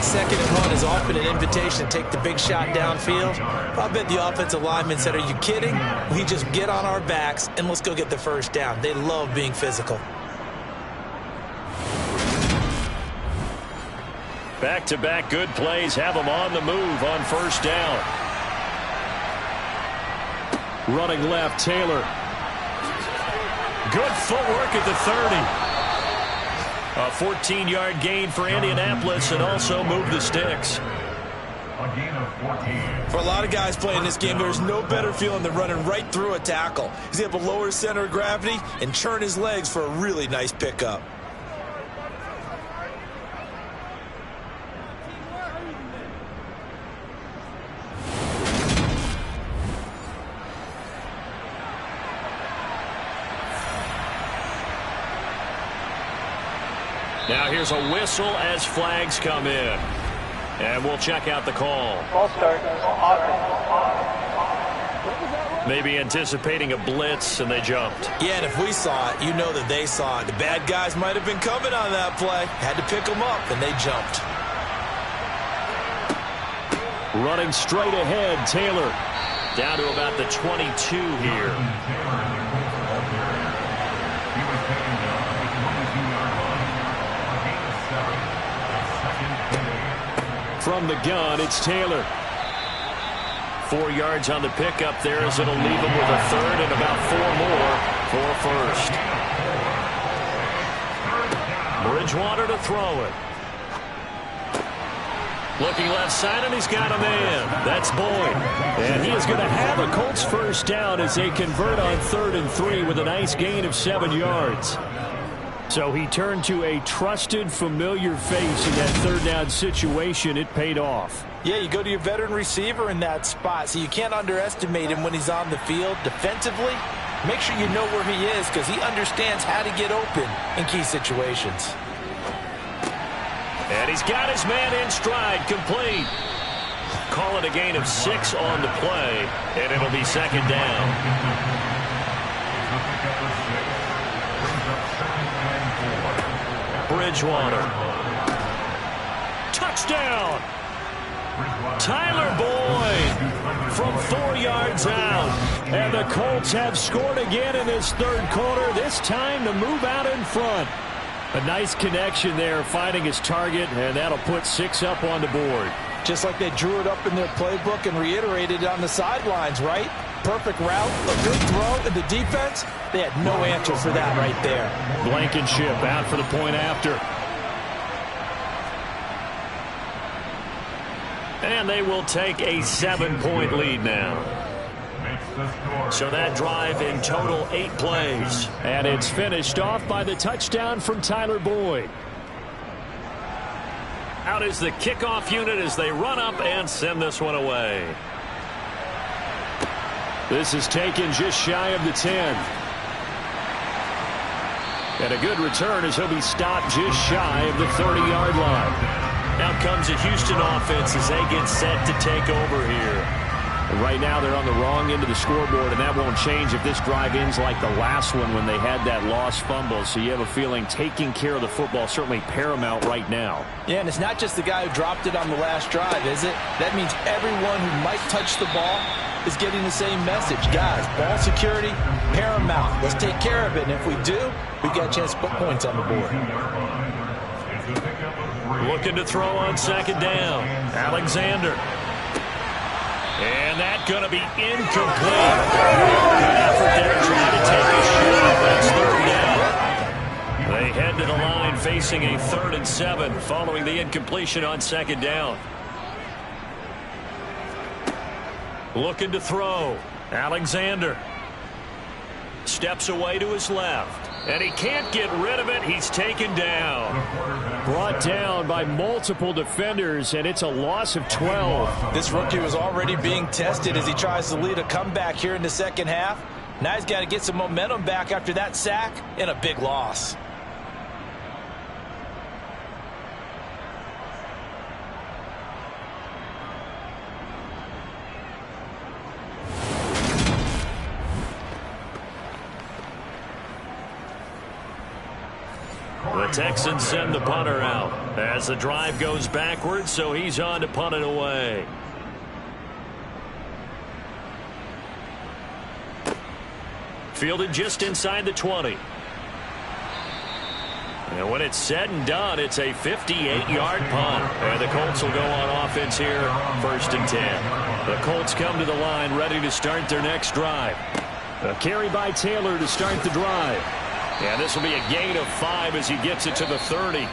2nd and 1 is often an invitation to take the big shot downfield. I bet the offensive lineman said, are you kidding? We just get on our backs and let's go get the 1st down. They love being physical. Back-to-back good plays have them on the move on 1st down. Running left, Taylor. Good footwork at the 30. A 14-yard gain for Indianapolis and also move the sticks. For a lot of guys playing this game, there's no better feeling than running right through a tackle. He's able to lower his center of gravity and churn his legs for a really nice pickup. Now here's a whistle as flags come in. And we'll check out the call. Ball start. Offense. Maybe anticipating a blitz, and they jumped. Yeah, and if we saw it, you know that they saw it. The bad guys might have been coming on that play. Had to pick them up, and they jumped. Running straight ahead, Taylor. Down to about the 22 here. From the gun, it's Taylor. 4 yards on the pickup there as it'll leave him with a third and about 4 more for a first. Bridgewater to throw it. Looking left side, and he's got a man. That's Boyd. And he is going to have a Colts first down as they convert on 3rd and 3 with a nice gain of 7 yards. So he turned to a trusted, familiar face in that 3rd down situation. It paid off. Yeah, you go to your veteran receiver in that spot, so you can't underestimate him when he's on the field. Defensively, make sure you know where he is because he understands how to get open in key situations. And he's got his man in stride, complete. Call it a gain of 6 on the play, and it'll be 2nd down. Bridgewater. Touchdown! Tyler Boyd from 4 yards out. And the Colts have scored again in this 3rd quarter, this time to move out in front. A nice connection there, finding his target, and that'll put 6 up on the board. Just like they drew it up in their playbook and reiterated it on the sidelines, right? Perfect route, a good throw, and the defense, they had no answer for that right there. Blankenship out for the point after. And they will take a 7-point lead now. So that drive in total 8 plays. And it's finished off by the touchdown from Tyler Boyd. Out is the kickoff unit as they run up and send this one away. This is taken just shy of the 10. And a good return as he'll be stopped just shy of the 30-yard line. Now comes a Houston offense as they get set to take over here. And right now they're on the wrong end of the scoreboard, and that won't change if this drive ends like the last one when they had that lost fumble. So you have a feeling taking care of the football certainly paramount right now. Yeah, and it's not just the guy who dropped it on the last drive, is it? That means everyone who might touch the ball is getting the same message. Guys, ball security, paramount. Let's take care of it, and if we do, we've got a chance to put points on the board. Looking to throw on 2nd down. Alexander. And that's going to be incomplete. Good effort there trying to take a shot. That's 3rd down. They head to the line facing a 3rd and 7 following the incompletion on 2nd down. Looking to throw. Alexander. Steps away to his left. And he can't get rid of it. He's taken down. Brought down by multiple defenders, and it's a loss of 12. This rookie was already being tested as he tries to lead a comeback here in the 2nd half. Now he's got to get some momentum back after that sack and a big loss. The Texans send the punter out as the drive goes backwards, so he's on to punt it away. Fielded just inside the 20. And when it's said and done, it's a 58-yard punt. And the Colts will go on offense here, 1st and 10. The Colts come to the line ready to start their next drive. A carry by Taylor to start the drive. And this will be a gain of 5 as he gets it to the 30.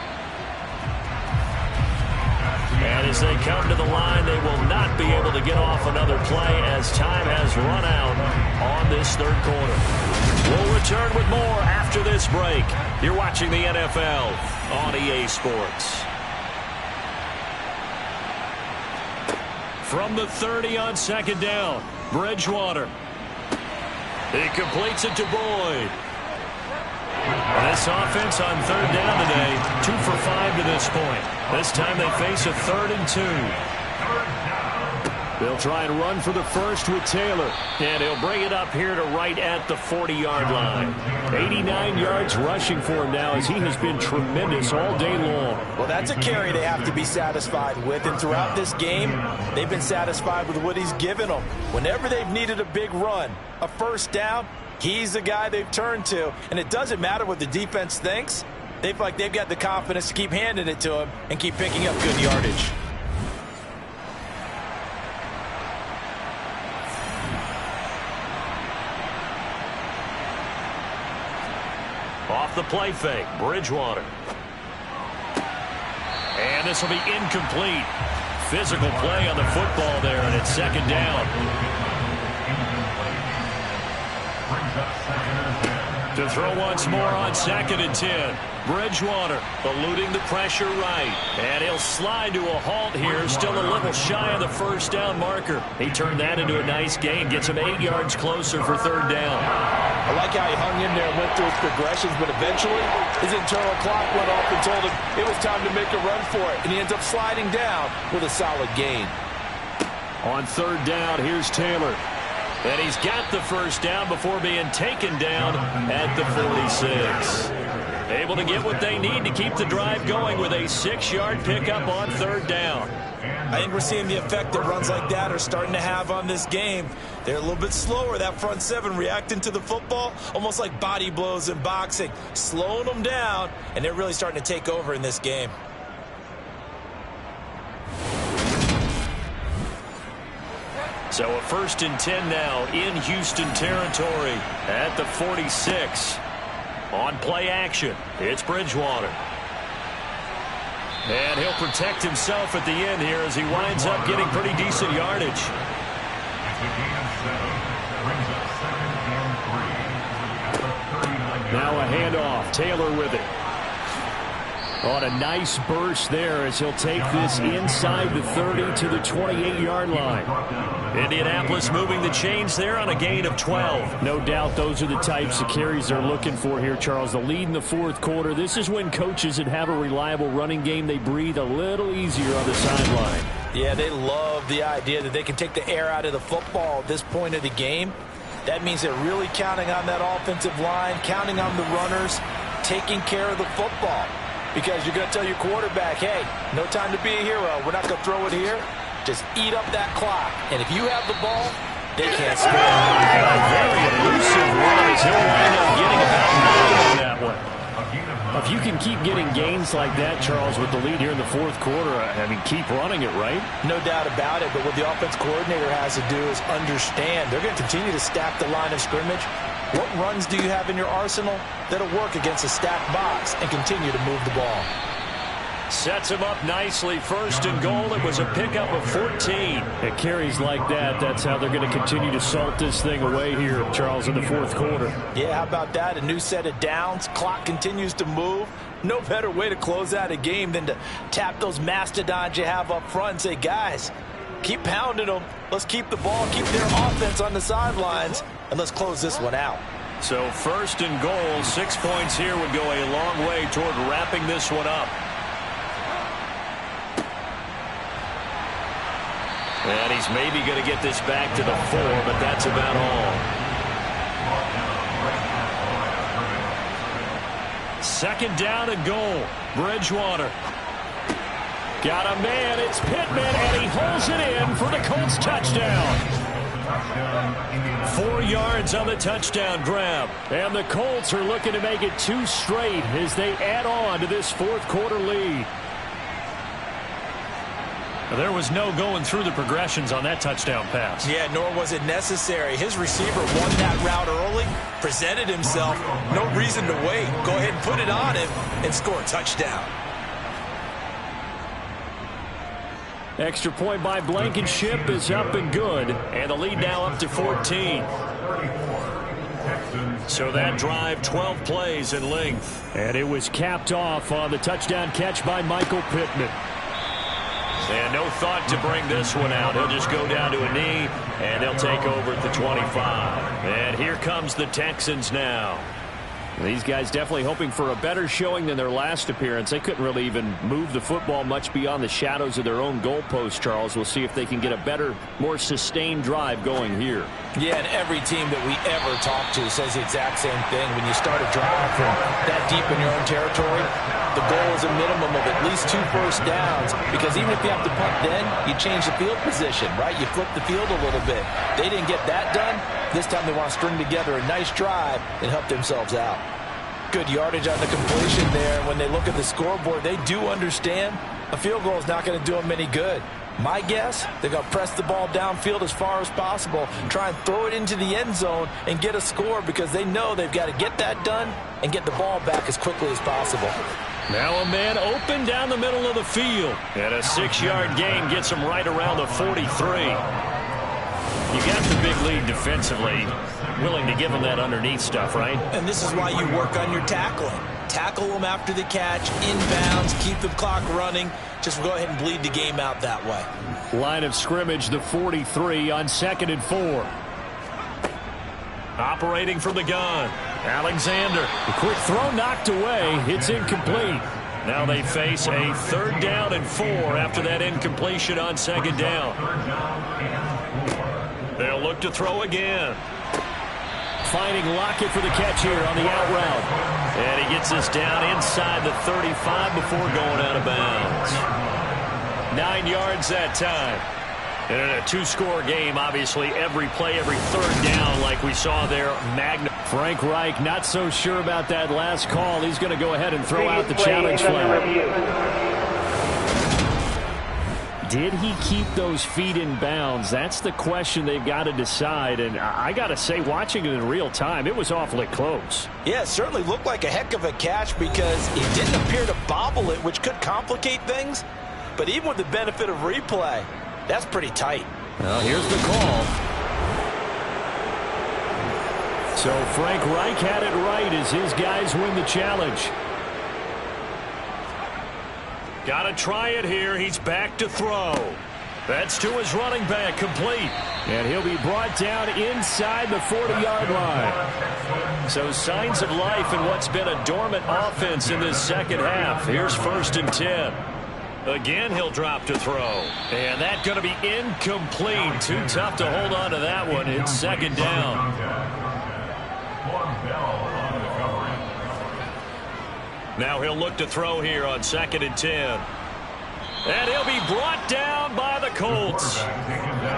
And as they come to the line, they will not be able to get off another play as time has run out on this 3rd quarter. We'll return with more after this break. You're watching the NFL on EA Sports. From the 30 on 2nd down, Bridgewater. He completes it to Boyd. And this offense on third down today, 2 for 5 to this point. This time they face a 3rd and 2. They'll try and run for the first with Taylor. And he'll bring it up here to right at the 40-yard line. 89 yards rushing for him now as he has been tremendous all day long. Well, that's a carry they have to be satisfied with. And throughout this game, they've been satisfied with what he's given them. Whenever they've needed a big run, a first down, he's the guy they've turned to. And it doesn't matter what the defense thinks. They feel like they've got the confidence to keep handing it to him and keep picking up good yardage. Off the play fake, Bridgewater. And this will be incomplete. Physical play on the football there, and it's 2nd down. To throw once more on 2nd and 10. Bridgewater eluding the pressure right. And he'll slide to a halt here, still a little shy of the first down marker. He turned that into a nice gain, gets him 8 yards closer for 3rd down. I like how he hung in there and went through his progressions, but eventually his internal clock went off and told him it was time to make a run for it. And he ends up sliding down with a solid gain. On 3rd down, here's Taylor. And he's got the first down before being taken down at the 46. Able to get what they need to keep the drive going with a 6-yard pickup on 3rd down. I think we're seeing the effect that runs like that are starting to have on this game. They're a little bit slower, that front seven, reacting to the football, almost like body blows in boxing, slowing them down, and they're really starting to take over in this game. So a 1st and 10 now in Houston territory at the 46. On play action, it's Bridgewater. And he'll protect himself at the end here as he winds up getting pretty decent yardage. Now a handoff. Taylor with it. On a nice burst there as he'll take this inside the 30 to the 28-yard line. Indianapolis moving the chains there on a gain of 12. No doubt those are the types of carries they're looking for here, Charles. The lead in the 4th quarter. This is when coaches that have a reliable running game, they breathe a little easier on the sideline. Yeah, they love the idea that they can take the air out of the football at this point of the game. That means they're really counting on that offensive line, counting on the runners, taking care of the football. Because you're going to tell your quarterback, hey, no time to be a hero. We're not going to throw it here. Just eat up that clock. And if you have the ball, they can't score. And a very elusive run as he'll wind up getting about 9 on that one. If you can keep getting gains like that, Charles, with the lead here in the 4th quarter, I mean, keep running it, right? No doubt about it. But what the offense coordinator has to do is understand they're going to continue to stack the line of scrimmage. What runs do you have in your arsenal that'll work against a stacked box and continue to move the ball? Sets him up nicely. 1st and goal. It was a pickup of 14. At carries like that, that's how they're going to continue to salt this thing away here, Charles, in the 4th quarter. Yeah, how about that? A new set of downs. Clock continues to move. No better way to close out a game than to tap those mastodons you have up front and say, guys, keep pounding them. Let's keep the ball, keep their offense on the sidelines, and let's close this one out. So 1st and goal, 6 points here would go a long way toward wrapping this one up. And he's maybe going to get this back to the 4, but that's about all. 2nd down and goal. Bridgewater. Got a man. It's Pittman, and he holds it in for the Colts touchdown. 4 yards on the touchdown grab. And the Colts are looking to make it 2 straight as they add on to this 4th quarter lead. There was no going through the progressions on that touchdown pass. Yeah, nor was it necessary. His receiver won that route early, presented himself. No reason to wait. Go ahead and put it on him and score a touchdown. Extra point by Blankenship is up and good. And the lead now up to 14. So that drive, 12 plays in length. And it was capped off on the touchdown catch by Michael Pittman. And no thought to bring this one out. He'll just go down to a knee, and they'll take over at the 25. And here comes the Texans now. These guys definitely hoping for a better showing than their last appearance. They couldn't really even move the football much beyond the shadows of their own goalpost, Charles. We'll see if they can get a better, more sustained drive going here. Yeah, and every team that we ever talk to says the exact same thing. When you start a drive from that deep in your own territory, the goal is a minimum of at least 2 first downs, because even if you have to punt then, you change the field position, right? You flip the field a little bit. They didn't get that done. This time they want to string together a nice drive and help themselves out. Good yardage on the completion there. When they look at the scoreboard, they do understand a field goal is not going to do them any good. My guess, they're going to press the ball downfield as far as possible, try and throw it into the end zone and get a score, because they know they've got to get that done and get the ball back as quickly as possible. Now a man open down the middle of the field. And a 6-yard gain gets him right around the 43. You got the big lead defensively. Willing to give them that underneath stuff, right? And this is why you work on your tackling. Tackle them after the catch, inbounds, keep the clock running. Just go ahead and bleed the game out that way. Line of scrimmage, the 43 on 2nd and 4. Operating from the gun, Alexander. The quick throw knocked away. It's incomplete. Now they face a 3rd down and 4 after that incompletion on 2nd down. They'll look to throw again. Finding Lockett for the catch here on the out route. And he gets this down inside the 35 before going out of bounds. 9 yards that time. And in a 2-score game, obviously, every play, every 3rd down, like we saw there, Frank Reich not so sure about that last call. He's going to go ahead and throw out the challenge flag. Did he keep those feet in bounds? That's the question they've got to decide. And I got to say, watching it in real time, it was awfully close. Yeah, it certainly looked like a heck of a catch, because he didn't appear to bobble it, which could complicate things. But even with the benefit of replay, that's pretty tight. Well, here's the call. So Frank Reich had it right as his guys win the challenge. Got to try it here. He's back to throw. That's to his running back, complete. And he'll be brought down inside the 40-yard line. So signs of life in what's been a dormant offense in this second half. Here's 1st and 10. Again, he'll drop to throw. And that's going to be incomplete. Too tough to hold on to that one. It's 2nd down. Now he'll look to throw here on 2nd and 10. And he'll be brought down by the Colts.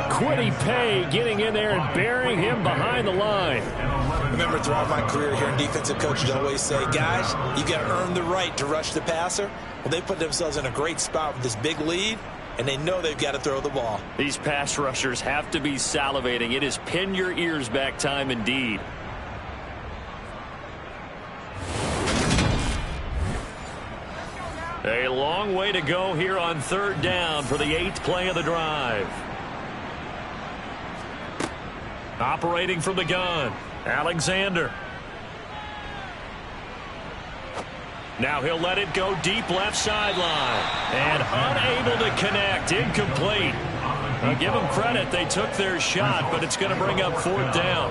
Quiddy Pay getting in there and burying him behind the line. Remember, throughout my career here in defensive coaches always say, guys, you got to earn the right to rush the passer. Well, they put themselves in a great spot with this big lead, and they know they've got to throw the ball. These pass rushers have to be salivating. It is pin your ears back time indeed. A long way to go here on 3rd down for the 8th play of the drive. Operating from the gun, Alexander. Now he'll let it go deep left sideline. And unable to connect, incomplete. I'll give them credit, they took their shot, but it's going to bring up 4th down.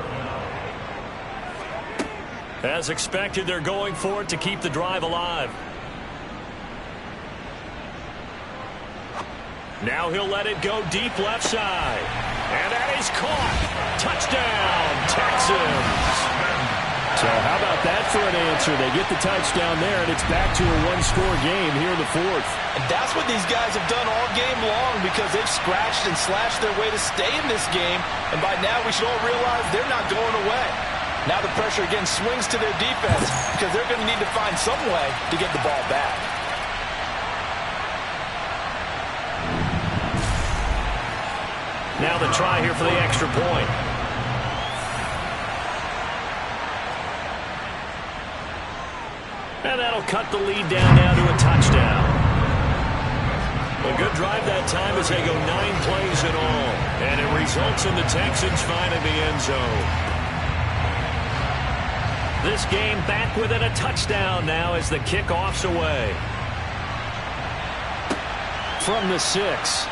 As expected, they're going for it to keep the drive alive. Now he'll let it go deep left side. And that is caught. Touchdown, Texans. So how about that for an answer? They get the touchdown there, and it's back to a 1-score game here in the 4th. And that's what these guys have done all game long, because they've scratched and slashed their way to stay in this game. And by now we should all realize they're not going away. Now the pressure again swings to their defense, because they're going to need to find some way to get the ball back. Now the try here for the extra point. And that'll cut the lead down now to a touchdown. A good drive that time as they go 9 plays in all. And it results in the Texans finding the end zone. This game back within a touchdown now as the kickoff's away. From the 6.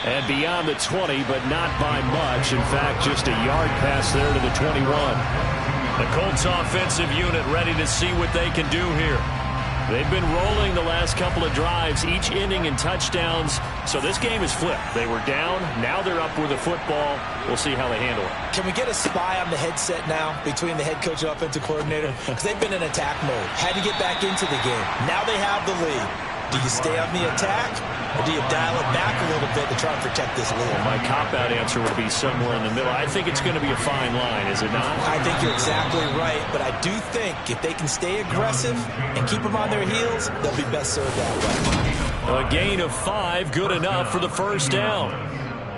And beyond the 20, but not by much. In fact, just a yard pass there to the 21. The Colts offensive unit ready to see what they can do here. They've been rolling the last couple of drives, each inning in touchdowns. So this game is flipped. They were down. Now they're up with the football. We'll see how they handle it. Can we get a spy on the headset now between the head coach and offensive coordinator? Because they've been in attack mode. Had to get back into the game. Now they have the lead. Do you stay on the attack, or do you dial it back a little bit to try and protect this lead? Well, my cop-out answer would be somewhere in the middle. I think it's going to be a fine line, is it not? I think you're exactly right, but I do think if they can stay aggressive and keep them on their heels, they'll be best served that way. A gain of 5, good enough for the first down.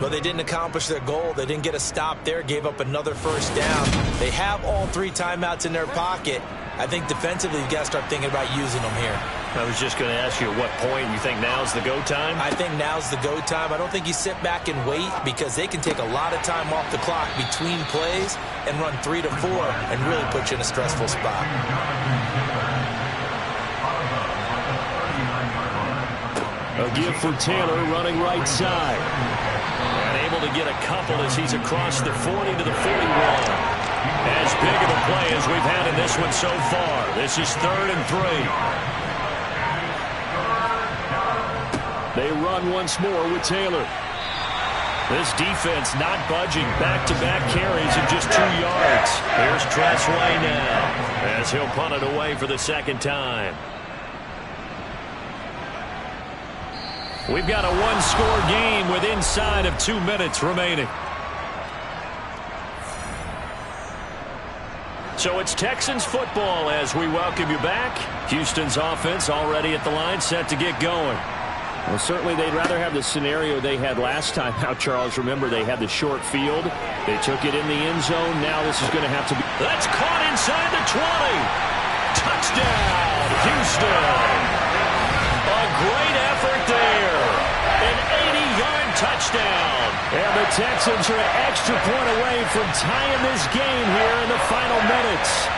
But they didn't accomplish their goal. They didn't get a stop there, gave up another first down. They have all 3 timeouts in their pocket. I think defensively you've got to start thinking about using them here. I was just going to ask you at what point you think now's the go time? I think now's the go time. I don't think you sit back and wait because they can take a lot of time off the clock between plays and run 3 to 4 and really put you in a stressful spot. A give for Taylor running right side. And able to get a couple as he's across the 40 to the 41. As big of a play as we've had in this one so far. This is 3rd and 3. They run once more with Taylor. This defense not budging. Back-to-back carries of just 2 yards. Here's Tressway now as he'll punt it away for the second time. We've got a 1-score game with inside of 2 minutes remaining. So it's Texans football as we welcome you back. Houston's offense already at the line, set to get going. Well, certainly they'd rather have the scenario they had last time. Now, Charles, remember they had the short field. They took it in the end zone. Now this is going to have to be. That's caught inside the 20. Touchdown, Houston. A great effort there. An 80-yard touchdown. And the Texans are an extra point away from tying this game here in the final minutes.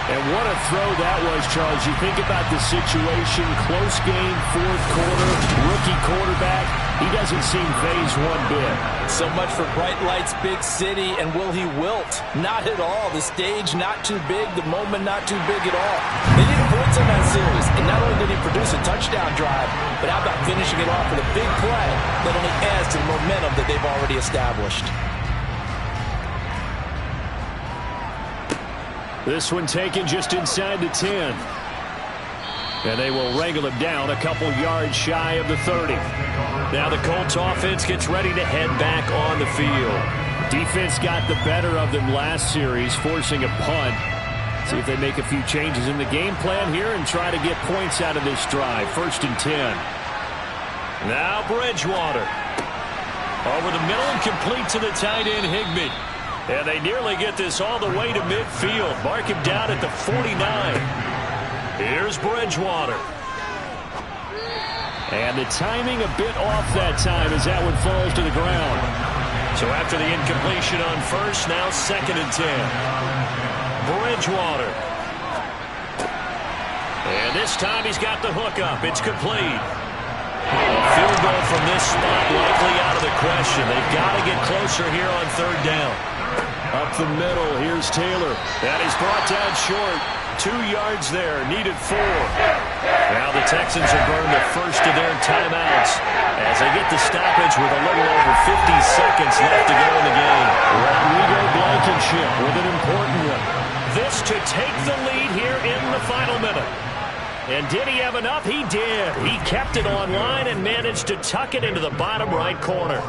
And what a throw that was, Charles. You think about the situation, close game, 4th quarter, rookie quarterback. He doesn't seem fazed one bit. So much for bright lights, big city, and will he wilt? Not at all. The stage not too big, the moment not too big at all. They needed points on that series, and not only did he produce a touchdown drive, but how about finishing it off with a big play that only adds to the momentum that they've already established. This one taken just inside the 10. And they will wrangle him down a couple yards shy of the 30. Now the Colts offense gets ready to head back on the field. Defense got the better of them last series, forcing a punt. See if they make a few changes in the game plan here and try to get points out of this drive. 1st and 10. Now Bridgewater. Over the middle and complete to the tight end Higbee. And they nearly get this all the way to midfield. Mark him down at the 49. Here's Bridgewater. And the timing a bit off that time as that one falls to the ground. So after the incompletion on 1st, now 2nd and 10. Bridgewater. And this time he's got the hook up. It's complete. A field goal from this spot likely out of the question. They've got to get closer here on 3rd down. Up the middle, here's Taylor. That is brought down short. 2 yards there, needed 4. Now the Texans have burned the first of their timeouts as they get the stoppage with a little over 50 seconds left to go in the game. Rodrigo Blankenship with an important one. This to take the lead here in the final minute. And did he have enough? He did. He kept it online and managed to tuck it into the bottom right corner.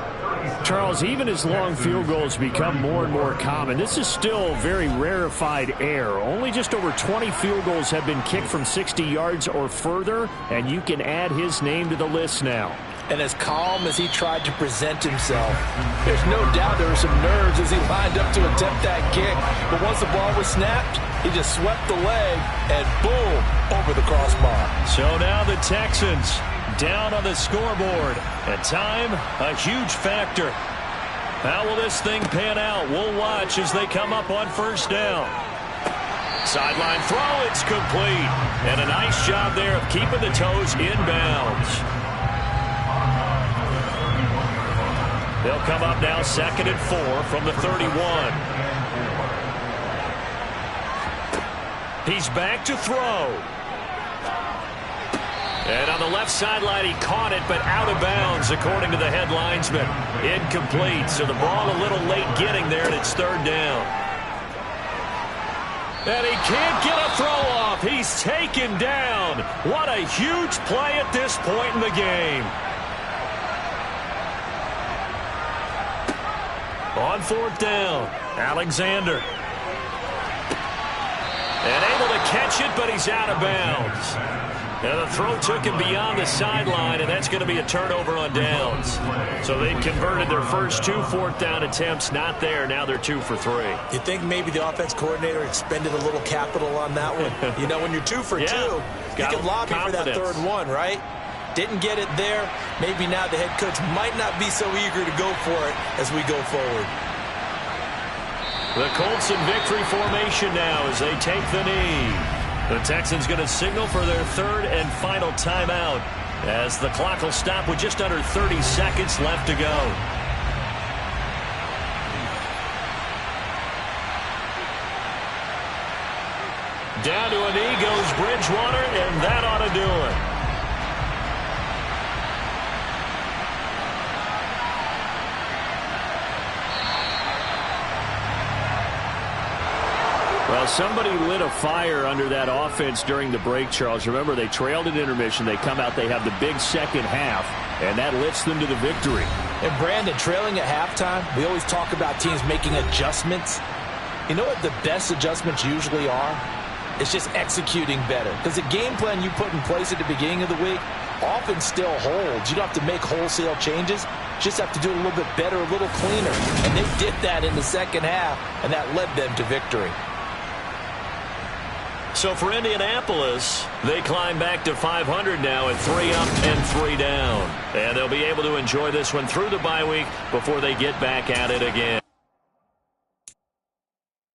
Charles, even as long field goals become more and more common, this is still very rarefied air. Only just over 20 field goals have been kicked from 60 yards or further, and you can add his name to the list now. And as calm as he tried to present himself, there's no doubt there were some nerves as he lined up to attempt that kick. But once the ball was snapped, he just swept the leg and boom, over the crossbar. So now the Texans down on the scoreboard. And time, a huge factor. How will this thing pan out? We'll watch as they come up on 1st down. Sideline throw, it's complete. And a nice job there of keeping the toes inbounds. They'll come up now 2nd and 4 from the 31. He's back to throw. And on the left sideline, he caught it, but out of bounds, according to the head linesman. Incomplete, so the ball a little late getting there, and it's 3rd down. And he can't get a throw off. He's taken down. What a huge play at this point in the game. On 4th down, Alexander. And able to catch it, but he's out of bounds. And the throw took him beyond the sideline, and that's going to be a turnover on downs. So they've converted their first 2 4th down attempts. Not there. Now they're 2 for 3. You think maybe the offense coordinator expended a little capital on that one? You know, when you're 2 for 2, you can lobby for that 3rd one, right? Didn't get it there. Maybe now the head coach might not be so eager to go for it as we go forward. The Colts in victory formation now as they take the knee. The Texans going to signal for their 3rd and final timeout as the clock will stop with just under 30 seconds left to go. Down to a knee goes Bridgewater, and that ought to do it. Well, somebody lit a fire under that offense during the break, Charles. Remember, they trailed at intermission. They come out, they have the big second half, and that lifts them to the victory. And Brandon, trailing at halftime, we always talk about teams making adjustments. You know what the best adjustments usually are? It's just executing better. Because the game plan you put in place at the beginning of the week often still holds. You don't have to make wholesale changes. You just have to do it a little bit better, a little cleaner. And they did that in the second half, and that led them to victory. So for Indianapolis, they climb back to 500 now at 3 up and 3 down. And they'll be able to enjoy this one through the bye week before they get back at it again.